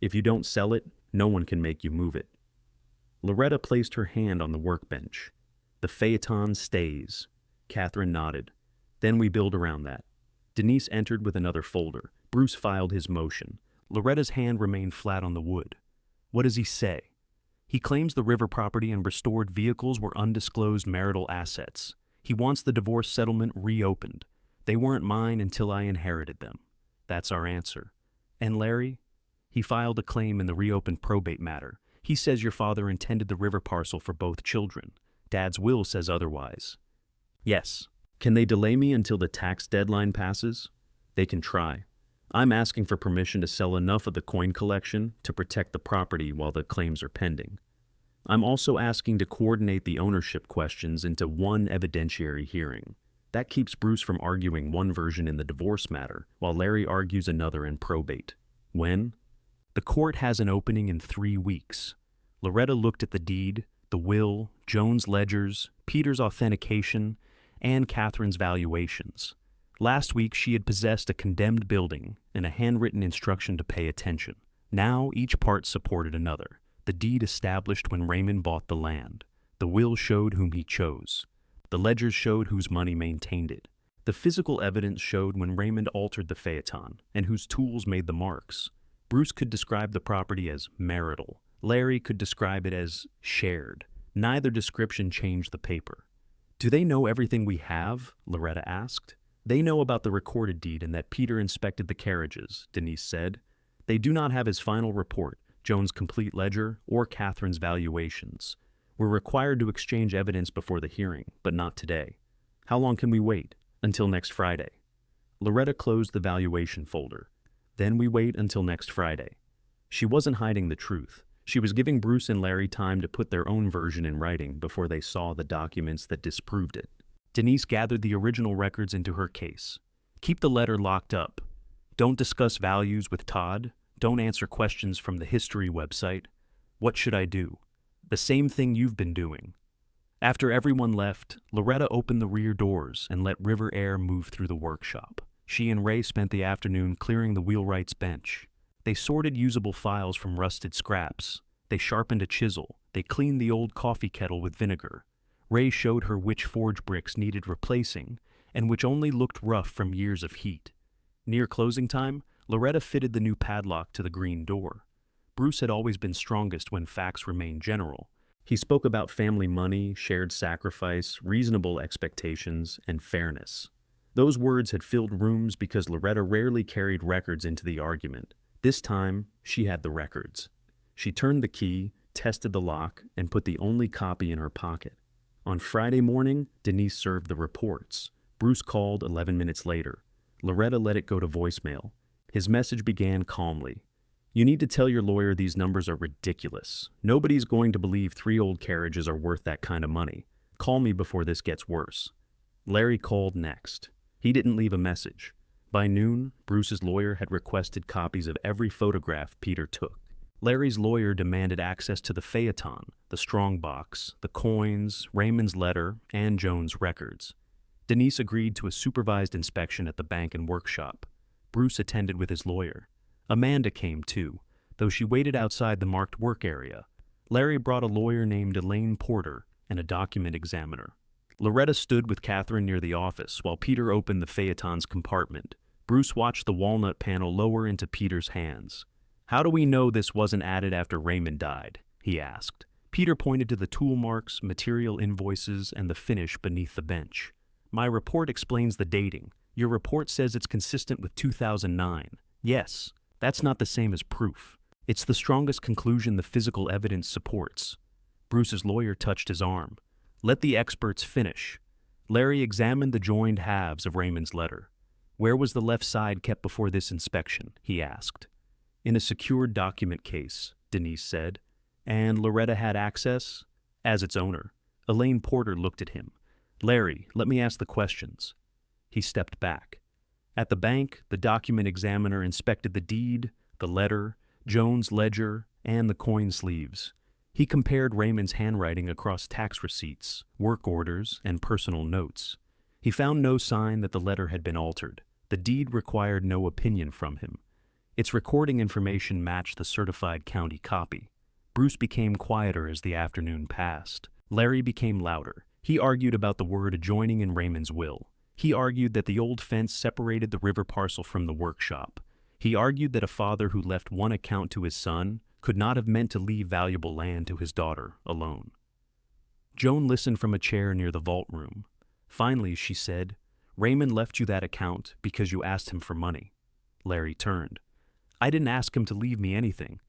If you don't sell it, no one can make you move it. Loretta placed her hand on the workbench. The Phaeton stays. Catherine nodded. Then we build around that. Denise entered with another folder. Bruce filed his motion. Loretta's hand remained flat on the wood. What does he say? He claims the river property and restored vehicles were undisclosed marital assets. He wants the divorce settlement reopened. They weren't mine until I inherited them. That's our answer. And Larry? He filed a claim in the reopened probate matter. He says your father intended the river parcel for both children. Dad's will says otherwise. Yes. Can they delay me until the tax deadline passes? They can try. I'm asking for permission to sell enough of the coin collection to protect the property while the claims are pending. I'm also asking to coordinate the ownership questions into one evidentiary hearing. That keeps Bruce from arguing one version in the divorce matter, while Larry argues another in probate. When? The court has an opening in 3 weeks. Loretta looked at the deed, the will, Joan's ledgers, Peter's authentication, and Catherine's valuations. Last week she had possessed a condemned building and a handwritten instruction to pay attention. Now each part supported another. The deed established when Raymond bought the land. The will showed whom he chose. The ledgers showed whose money maintained it. The physical evidence showed when Raymond altered the Phaeton and whose tools made the marks. Bruce could describe the property as marital. Larry could describe it as shared. Neither description changed the paper. Do they know everything we have? Loretta asked. They know about the recorded deed and that Peter inspected the carriages, Denise said. They do not have his final report, Joan's complete ledger, or Catherine's valuations. We're required to exchange evidence before the hearing, but not today. How long can we wait? Until next Friday. Loretta closed the valuation folder. Then we wait until next Friday. She wasn't hiding the truth. She was giving Bruce and Larry time to put their own version in writing before they saw the documents that disproved it. Denise gathered the original records into her case. Keep the letter locked up. Don't discuss values with Todd. Don't answer questions from the history website. What should I do? The same thing you've been doing. After everyone left, Loretta opened the rear doors and let river air move through the workshop. She and Ray spent the afternoon clearing the wheelwright's bench. They sorted usable files from rusted scraps. They sharpened a chisel. They cleaned the old coffee kettle with vinegar. Ray showed her which forge bricks needed replacing and which only looked rough from years of heat. Near closing time, Loretta fitted the new padlock to the green door. Bruce had always been strongest when facts remained general. He spoke about family money, shared sacrifice, reasonable expectations, and fairness. Those words had filled rooms because Loretta rarely carried records into the argument. This time, she had the records. She turned the key, tested the lock, and put the only copy in her pocket. On Friday morning, Denise served the reports. Bruce called 11 minutes later. Loretta let it go to voicemail. His message began calmly. You need to tell your lawyer these numbers are ridiculous. Nobody's going to believe 3 old carriages are worth that kind of money. Call me before this gets worse. Larry called next. He didn't leave a message. By noon, Bruce's lawyer had requested copies of every photograph Peter took. Larry's lawyer demanded access to the Phaeton, the strongbox, the coins, Raymond's letter, and Joan's records. Denise agreed to a supervised inspection at the bank and workshop. Bruce attended with his lawyer. Amanda came too, though she waited outside the marked work area. Larry brought a lawyer named Elaine Porter and a document examiner. Loretta stood with Catherine near the office while Peter opened the Phaeton's compartment. Bruce watched the walnut panel lower into Peter's hands. How do we know this wasn't added after Raymond died? He asked. Peter pointed to the tool marks, material invoices, and the finish beneath the bench. My report explains the dating. Your report says it's consistent with 2009. Yes, that's not the same as proof. It's the strongest conclusion the physical evidence supports. Bruce's lawyer touched his arm. Let the experts finish. Larry examined the joined halves of Raymond's letter. Where was the left side kept before this inspection? He asked. In a secured document case, Denise said. And Loretta had access? As its owner. Elaine Porter looked at him. Larry, let me ask the questions. He stepped back. At the bank, the document examiner inspected the deed, the letter, Jones' ledger, and the coin sleeves. He compared Raymond's handwriting across tax receipts, work orders, and personal notes. He found no sign that the letter had been altered. The deed required no opinion from him. Its recording information matched the certified county copy. Bruce became quieter as the afternoon passed. Larry became louder. He argued about the word adjoining in Raymond's will. He argued that the old fence separated the river parcel from the workshop. He argued that a father who left one account to his son could not have meant to leave valuable land to his daughter alone. Joan listened from a chair near the vault room. Finally, she said, Raymond left you that account because you asked him for money. Larry turned. I didn't ask him to leave me anything.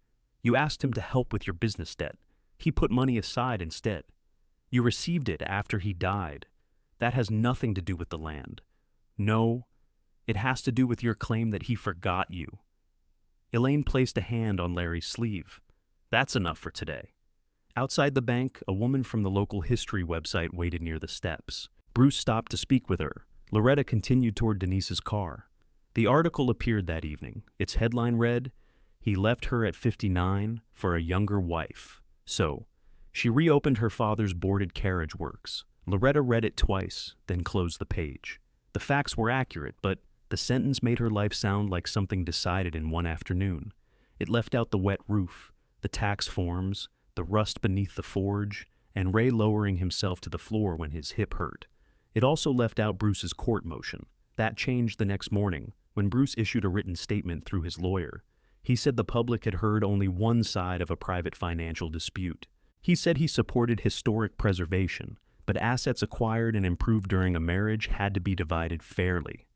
You asked him to help with your business debt. He put money aside instead. You received it after he died. That has nothing to do with the land. No, it has to do with your claim that he forgot you. Elaine placed a hand on Larry's sleeve. That's enough for today. Outside the bank, a woman from the local history website waited near the steps. Bruce stopped to speak with her. Loretta continued toward Denise's car. The article appeared that evening. Its headline read, He left her at 59 for a younger wife. So, she reopened her father's boarded carriage works. Loretta read it twice, then closed the page. The facts were accurate, but the sentence made her life sound like something decided in one afternoon. It left out the wet roof, the tax forms, the rust beneath the forge, and Ray lowering himself to the floor when his hip hurt. It also left out Bruce's court motion. That changed the next morning, when Bruce issued a written statement through his lawyer. He said the public had heard only one side of a private financial dispute. He said he supported historic preservation, but assets acquired and improved during a marriage had to be divided fairly.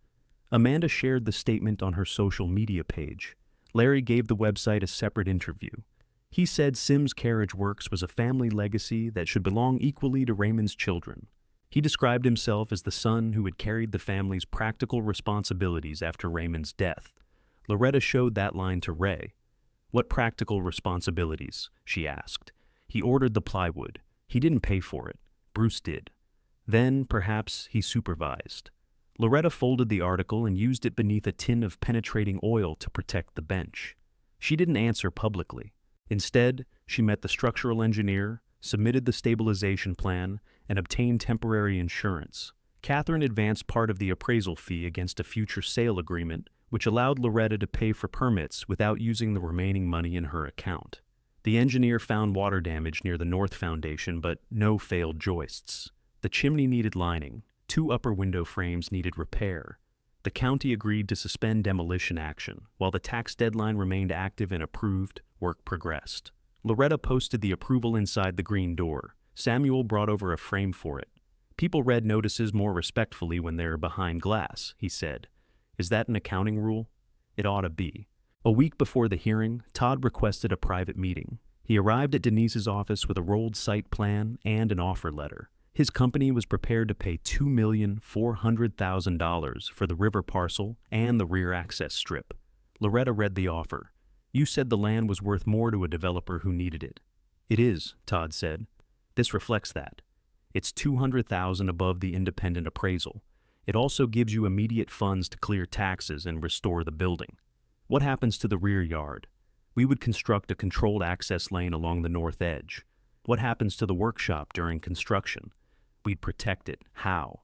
Amanda shared the statement on her social media page. Larry gave the website a separate interview. He said Sims Carriage Works was a family legacy that should belong equally to Raymond's children. He described himself as the son who had carried the family's practical responsibilities after Raymond's death. Loretta showed that line to Ray. What practical responsibilities? She asked. He ordered the plywood. He didn't pay for it. Bruce did. Then, perhaps, he supervised. Loretta folded the article and used it beneath a tin of penetrating oil to protect the bench. She didn't answer publicly. Instead, she met the structural engineer, submitted the stabilization plan, and obtained temporary insurance. Catherine advanced part of the appraisal fee against a future sale agreement, which allowed Loretta to pay for permits without using the remaining money in her account. The engineer found water damage near the north foundation, but no failed joists. The chimney needed lining. 2 upper window frames needed repair. The county agreed to suspend demolition action. While the tax deadline remained active and approved, work progressed. Loretta posted the approval inside the green door. Samuel brought over a frame for it. People read notices more respectfully when they're behind glass, he said. Is that an accounting rule? It ought to be. A week before the hearing, Todd requested a private meeting. He arrived at Denise's office with a rolled site plan and an offer letter. His company was prepared to pay $2,400,000 for the river parcel and the rear access strip. Loretta read the offer. You said the land was worth more to a developer who needed it. It is, Todd said. This reflects that. It's $200,000 above the independent appraisal. It also gives you immediate funds to clear taxes and restore the building. What happens to the rear yard? We would construct a controlled access lane along the north edge. What happens to the workshop during construction? We'd protect it. How?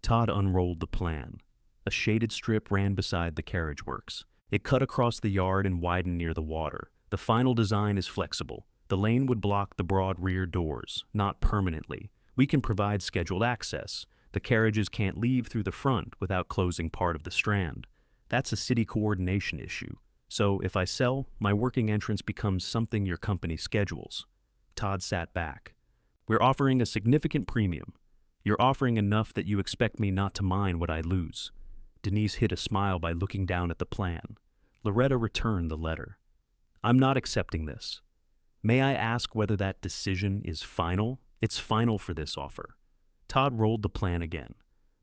Todd unrolled the plan. A shaded strip ran beside the carriage works. It cut across the yard and widened near the water. The final design is flexible. The lane would block the broad rear doors, not permanently. We can provide scheduled access. The carriages can't leave through the front without closing part of the strand. That's a city coordination issue. So if I sell, my working entrance becomes something your company schedules. Todd sat back. We're offering a significant premium. You're offering enough that you expect me not to mind what I lose. Denise hid a smile by looking down at the plan. Loretta returned the letter. I'm not accepting this. May I ask whether that decision is final? It's final for this offer. Todd rolled the plan again.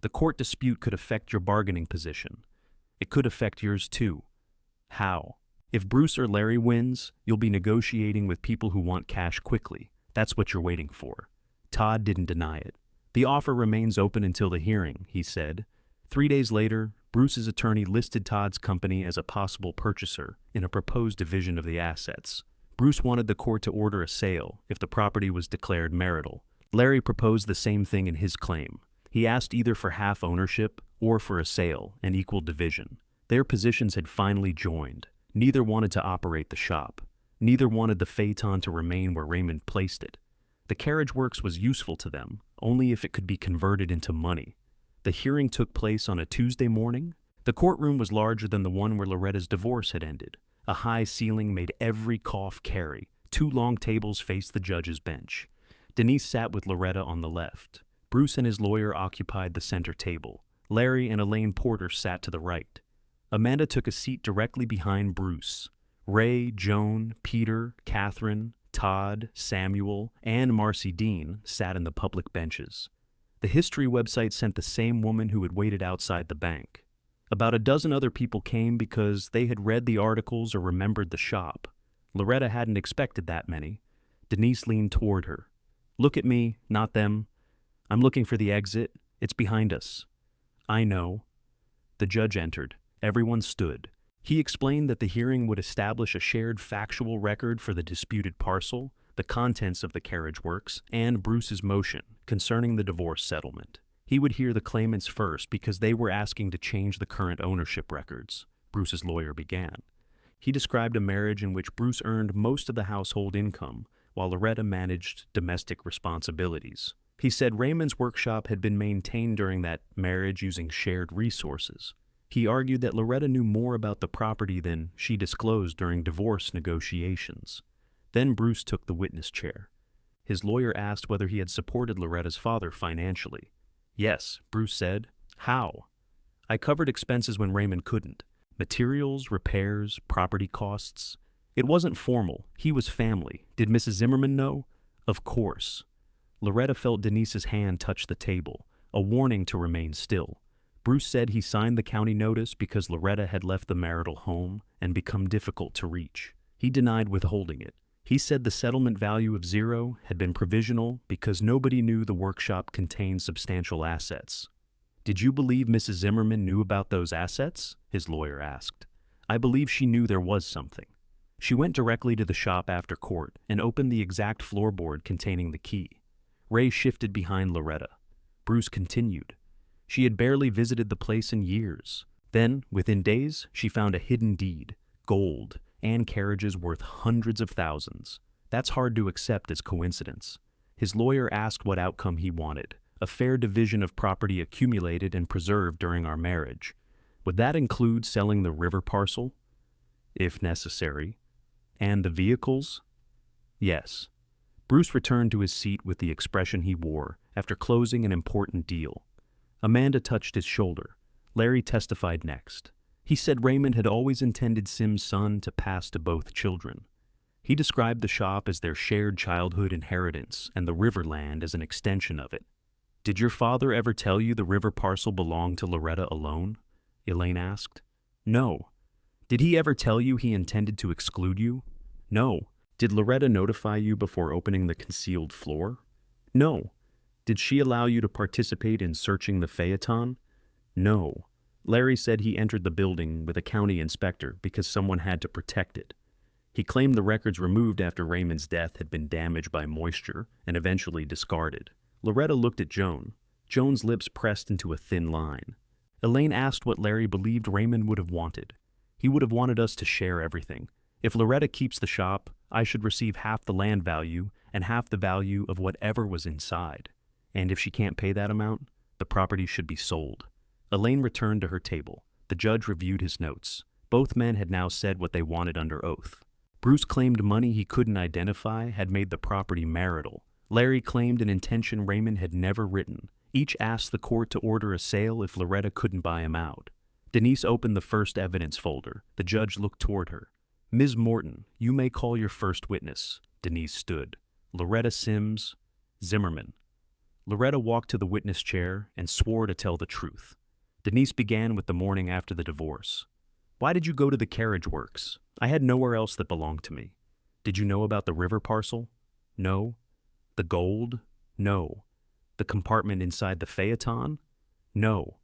The court dispute could affect your bargaining position. It could affect yours too. How? If Bruce or Larry wins, you'll be negotiating with people who want cash quickly. That's what you're waiting for. Todd didn't deny it. The offer remains open until the hearing, he said. 3 days later, Bruce's attorney listed Todd's company as a possible purchaser in a proposed division of the assets. Bruce wanted the court to order a sale if the property was declared marital. Larry proposed the same thing in his claim. He asked either for half ownership or for a sale and equal division. Their positions had finally joined. Neither wanted to operate the shop. Neither wanted the Phaeton to remain where Raymond placed it. The carriage works was useful to them, only if it could be converted into money. The hearing took place on a Tuesday morning. The courtroom was larger than the one where Loretta's divorce had ended. A high ceiling made every cough carry. 2 long tables faced the judge's bench. Denise sat with Loretta on the left. Bruce and his lawyer occupied the center table. Larry and Elaine Porter sat to the right. Amanda took a seat directly behind Bruce. Ray, Joan, Peter, Catherine, Todd, Samuel, and Marcy Dean sat in the public benches. The history website sent the same woman who had waited outside the bank. About a dozen other people came because they had read the articles or remembered the shop. Loretta hadn't expected that many. Denise leaned toward her. "Look at me, not them. I'm looking for the exit. It's behind us." "I know." The judge entered. Everyone stood. He explained that the hearing would establish a shared factual record for the disputed parcel, the contents of the carriage works, and Bruce's motion concerning the divorce settlement. He would hear the claimants first because they were asking to change the current ownership records. Bruce's lawyer began. He described a marriage in which Bruce earned most of the household income, while Loretta managed domestic responsibilities. He said Raymond's workshop had been maintained during that marriage using shared resources. He argued that Loretta knew more about the property than she disclosed during divorce negotiations. Then Bruce took the witness chair. His lawyer asked whether he had supported Loretta's father financially. "Yes," Bruce said. "How?" "I covered expenses when Raymond couldn't. Materials, repairs, property costs. It wasn't formal. He was family. Did Mrs. Zimmerman know?" "Of course." Loretta felt Denise's hand touch the table, a warning to remain still. Bruce said he signed the county notice because Loretta had left the marital home and become difficult to reach. He denied withholding it. He said the settlement value of 0 had been provisional because nobody knew the workshop contained substantial assets. "Did you believe Mrs. Zimmerman knew about those assets?" his lawyer asked. "I believe she knew there was something. She went directly to the shop after court and opened the exact floorboard containing the key." Ray shifted behind Loretta. Bruce continued. "She had barely visited the place in years. Then, within days, she found a hidden deed, gold, and carriages worth hundreds of thousands. That's hard to accept as coincidence." His lawyer asked what outcome he wanted. "A fair division of property accumulated and preserved during our marriage. Would that include selling the river parcel?" "If necessary." "And the vehicles?" "Yes." Bruce returned to his seat with the expression he wore after closing an important deal. Amanda touched his shoulder. Larry testified next. He said Raymond had always intended Sim's son to pass to both children. He described the shop as their shared childhood inheritance and the river land as an extension of it. "Did your father ever tell you the river parcel belonged to Loretta alone?" Elaine asked. "No." "Did he ever tell you he intended to exclude you?" "No." "Did Loretta notify you before opening the concealed floor?" "No." "Did she allow you to participate in searching the Phaeton?" "No." Larry said he entered the building with a county inspector because someone had to protect it. He claimed the records removed after Raymond's death had been damaged by moisture and eventually discarded. Loretta looked at Joan. Joan's lips pressed into a thin line. Elaine asked what Larry believed Raymond would have wanted. "He would have wanted us to share everything. If Loretta keeps the shop, I should receive half the land value and half the value of whatever was inside. And if she can't pay that amount, the property should be sold." Elaine returned to her table. The judge reviewed his notes. Both men had now said what they wanted under oath. Bruce claimed money he couldn't identify had made the property marital. Larry claimed an intention Raymond had never written. Each asked the court to order a sale if Loretta couldn't buy him out. Denise opened the first evidence folder. The judge looked toward her. "Ms. Morton, you may call your first witness." Denise stood. "Loretta Sims Zimmerman." Loretta walked to the witness chair and swore to tell the truth. Denise began with the morning after the divorce. "Why did you go to the carriage works? I had nowhere else that belonged to me." "Did you know about the river parcel?" "No." "The gold?" No. The compartment inside the phaeton? No.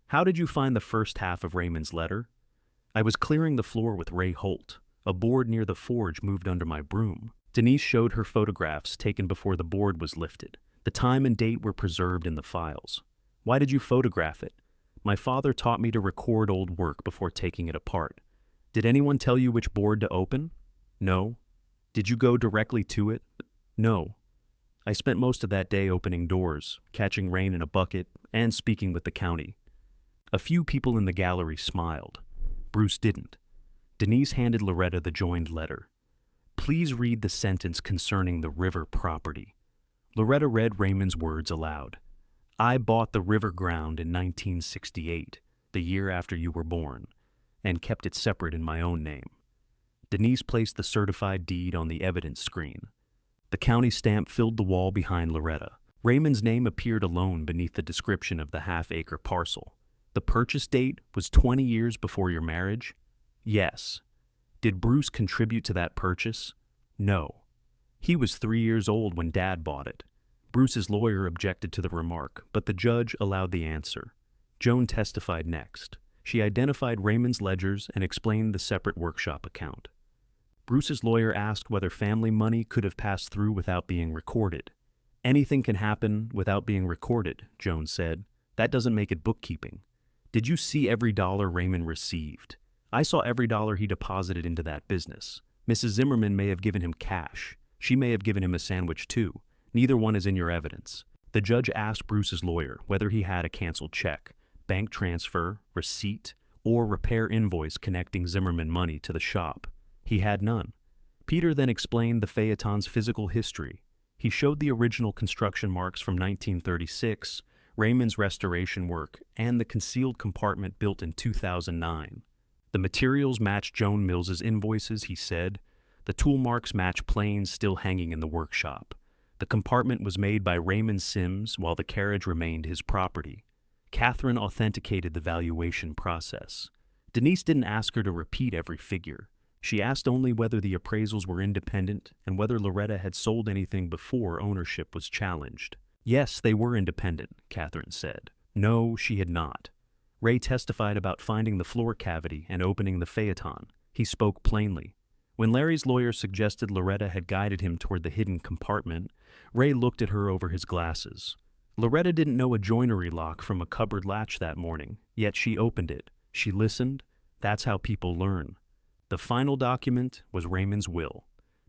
How did you find the first half of Raymond's letter? I was clearing the floor with Ray Holt. A board near the forge moved under my broom. Denise showed her photographs taken before the board was lifted. The time and date were preserved in the files. Why did you photograph it? My father taught me to record old work before taking it apart. Did anyone tell you which board to open? No. Did you go directly to it? No. I spent most of that day opening doors, catching rain in a bucket, and speaking with the county. A few people in the gallery smiled. Bruce didn't. Denise handed Loretta the joined letter. Please read the sentence concerning the river property. Loretta read Raymond's words aloud. I bought the river ground in 1968, the year after you were born, and kept it separate in my own name. Denise placed the certified deed on the evidence screen. The county stamp filled the wall behind Loretta. Raymond's name appeared alone beneath the description of the half-acre parcel. The purchase date was 20 years before your marriage? Yes. Did Bruce contribute to that purchase? No. He was 3 years old when Dad bought it. Bruce's lawyer objected to the remark, but the judge allowed the answer. Joan testified next. She identified Raymond's ledgers and explained the separate workshop account. Bruce's lawyer asked whether family money could have passed through without being recorded. Anything can happen without being recorded, Joan said. That doesn't make it bookkeeping. Did you see every dollar Raymond received? I saw every dollar he deposited into that business. Mrs. Zimmerman may have given him cash. She may have given him a sandwich too. Neither one is in your evidence. The judge asked Bruce's lawyer whether he had a canceled check, bank transfer, receipt, or repair invoice connecting Zimmerman money to the shop. He had none. Peter then explained the phaeton's physical history. He showed the original construction marks from 1936, Raymond's restoration work, and the concealed compartment built in 2009. The materials matched Joan Mills's invoices, he said. The tool marks match planes still hanging in the workshop. The compartment was made by Raymond Sims while the carriage remained his property. Catherine authenticated the valuation process. Denise didn't ask her to repeat every figure. She asked only whether the appraisals were independent and whether Loretta had sold anything before ownership was challenged. Yes, they were independent, Catherine said. No, she had not. Ray testified about finding the floor cavity and opening the phaeton. He spoke plainly. When Larry's lawyer suggested Loretta had guided him toward the hidden compartment, Ray looked at her over his glasses. Loretta didn't know a joinery lock from a cupboard latch that morning, yet she opened it. She listened. That's how people learn. The final document was Raymond's will.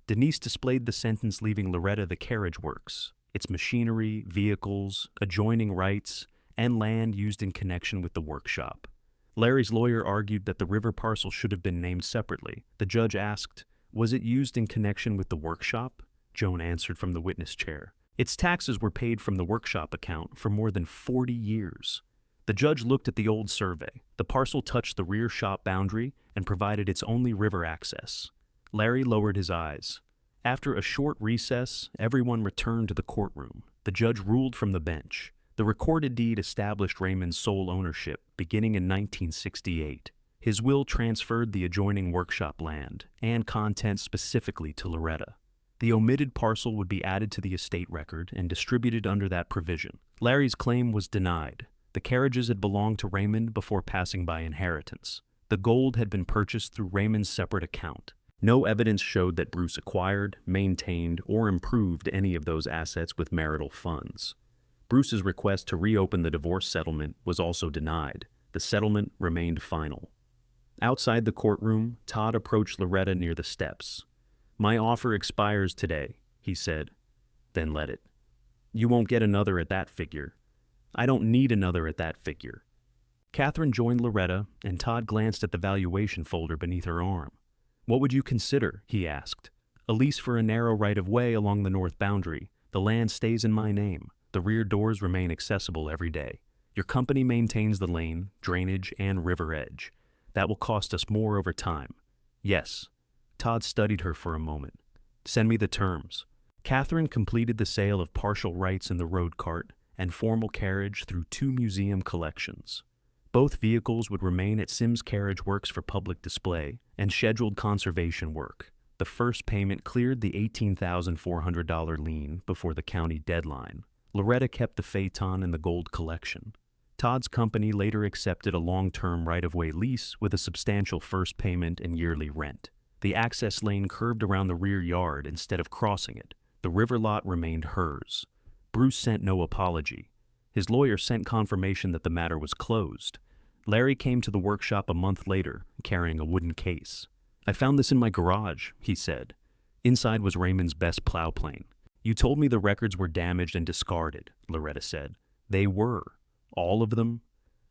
Denise displayed the sentence leaving Loretta the carriage works, its machinery, vehicles, adjoining rights, and land used in connection with the workshop. Larry's lawyer argued that the river parcel should have been named separately. The judge asked, "Was it used in connection with the workshop?" Joan answered from the witness chair. Its taxes were paid from the workshop account for more than 40 years. The judge looked at the old survey. The parcel touched the rear shop boundary and provided its only river access. Larry lowered his eyes. After a short recess, everyone returned to the courtroom. The judge ruled from the bench. The recorded deed established Raymond's sole ownership, beginning in 1968. His will transferred the adjoining workshop land and contents specifically to Loretta. The omitted parcel would be added to the estate record and distributed under that provision. Larry's claim was denied. The carriages had belonged to Raymond before passing by inheritance. The gold had been purchased through Raymond's separate account. No evidence showed that Bruce acquired, maintained, or improved any of those assets with marital funds. Bruce's request to reopen the divorce settlement was also denied. The settlement remained final. Outside the courtroom, Todd approached Loretta near the steps. "My offer expires today," he said. "Then let it. You won't get another at that figure." "I don't need another at that figure." Catherine joined Loretta, and Todd glanced at the valuation folder beneath her arm. "What would you consider?" he asked. "A lease for a narrow right-of-way along the north boundary. The land stays in my name. The rear doors remain accessible every day. Your company maintains the lane, drainage, and river edge. That will cost us more over time." "Yes." Todd studied her for a moment. "Send me the terms." Catherine completed the sale of partial rights in the road cart and formal carriage through 2 museum collections. Both vehicles would remain at Sims Carriage Works for public display and scheduled conservation work. The first payment cleared the $18,400 lien before the county deadline. Loretta kept the Phaeton and the gold collection. Todd's company later accepted a long-term right-of-way lease with a substantial first payment and yearly rent. The access lane curved around the rear yard instead of crossing it. The river lot remained hers. Bruce sent no apology. His lawyer sent confirmation that the matter was closed. Larry came to the workshop a month later, carrying a wooden case. "I found this in my garage," he said. Inside was Raymond's best plow plane. "You told me the records were damaged and discarded," Loretta said. "They were. All of them?"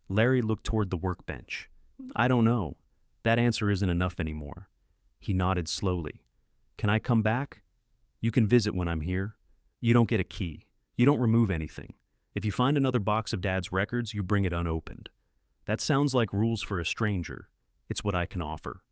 Larry looked toward the workbench. "I don't know. That answer isn't enough anymore." He nodded slowly. "Can I come back?" "You can visit when I'm here. You don't get a key. You don't remove anything. If you find another box of Dad's records, you bring it unopened." "That sounds like rules for a stranger. It's what I can offer."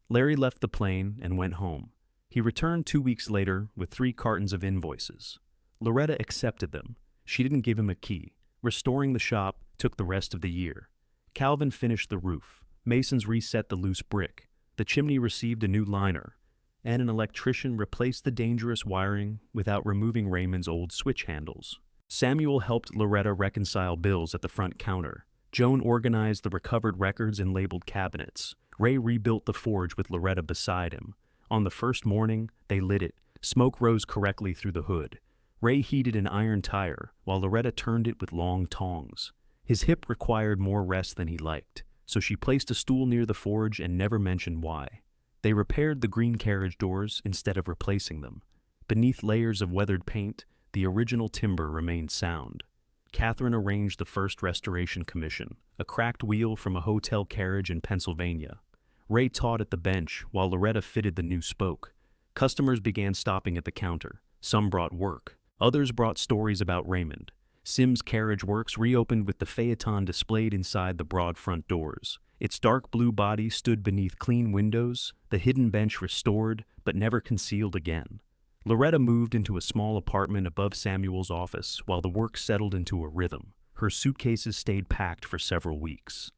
Larry left the plane and went home. He returned 2 weeks later with 3 cartons of invoices. Loretta accepted them. She didn't give him a key. Restoring the shop took the rest of the year. Calvin finished the roof. Masons reset the loose brick. The chimney received a new liner, and an electrician replaced the dangerous wiring without removing Raymond's old switch handles. Samuel helped Loretta reconcile bills at the front counter. Joan organized the recovered records in labeled cabinets. Ray rebuilt the forge with Loretta beside him. On the first morning, they lit it. Smoke rose correctly through the hood. Ray heated an iron tire, while Loretta turned it with long tongs. His hip required more rest than he liked, so she placed a stool near the forge and never mentioned why. They repaired the green carriage doors instead of replacing them. Beneath layers of weathered paint, the original timber remained sound. Catherine arranged the first restoration commission, a cracked wheel from a hotel carriage in Pennsylvania. Ray taught at the bench while Loretta fitted the new spoke. Customers began stopping at the counter. Some brought work. Others brought stories about Raymond. Sim's Carriage Works reopened with the Phaeton displayed inside the broad front doors. Its dark blue body stood beneath clean windows, the hidden bench restored, but never concealed again. Loretta moved into a small apartment above Samuel's office while the work settled into a rhythm. Her suitcases stayed packed for several weeks.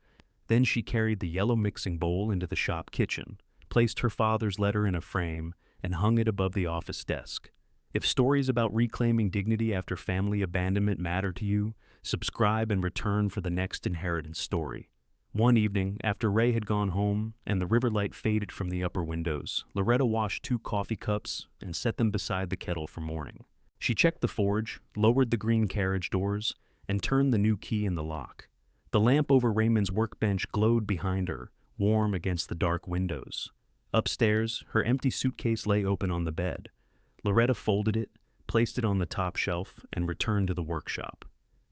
Then she carried the yellow mixing bowl into the shop kitchen, placed her father's letter in a frame, and hung it above the office desk. If stories about reclaiming dignity after family abandonment matter to you, subscribe and return for the next inheritance story. One evening, after Ray had gone home and the river light faded from the upper windows, Loretta washed 2 coffee cups and set them beside the kettle for morning. She checked the forge, lowered the green carriage doors, and turned the new key in the lock. The lamp over Raymond's workbench glowed behind her, warm against the dark windows. Upstairs, her empty suitcase lay open on the bed. Loretta folded it, placed it on the top shelf, and returned to the workshop.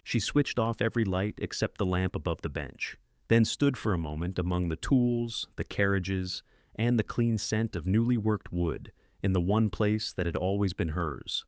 She switched off every light except the lamp above the bench, then stood for a moment among the tools, the carriages, and the clean scent of newly worked wood in the one place that had always been hers.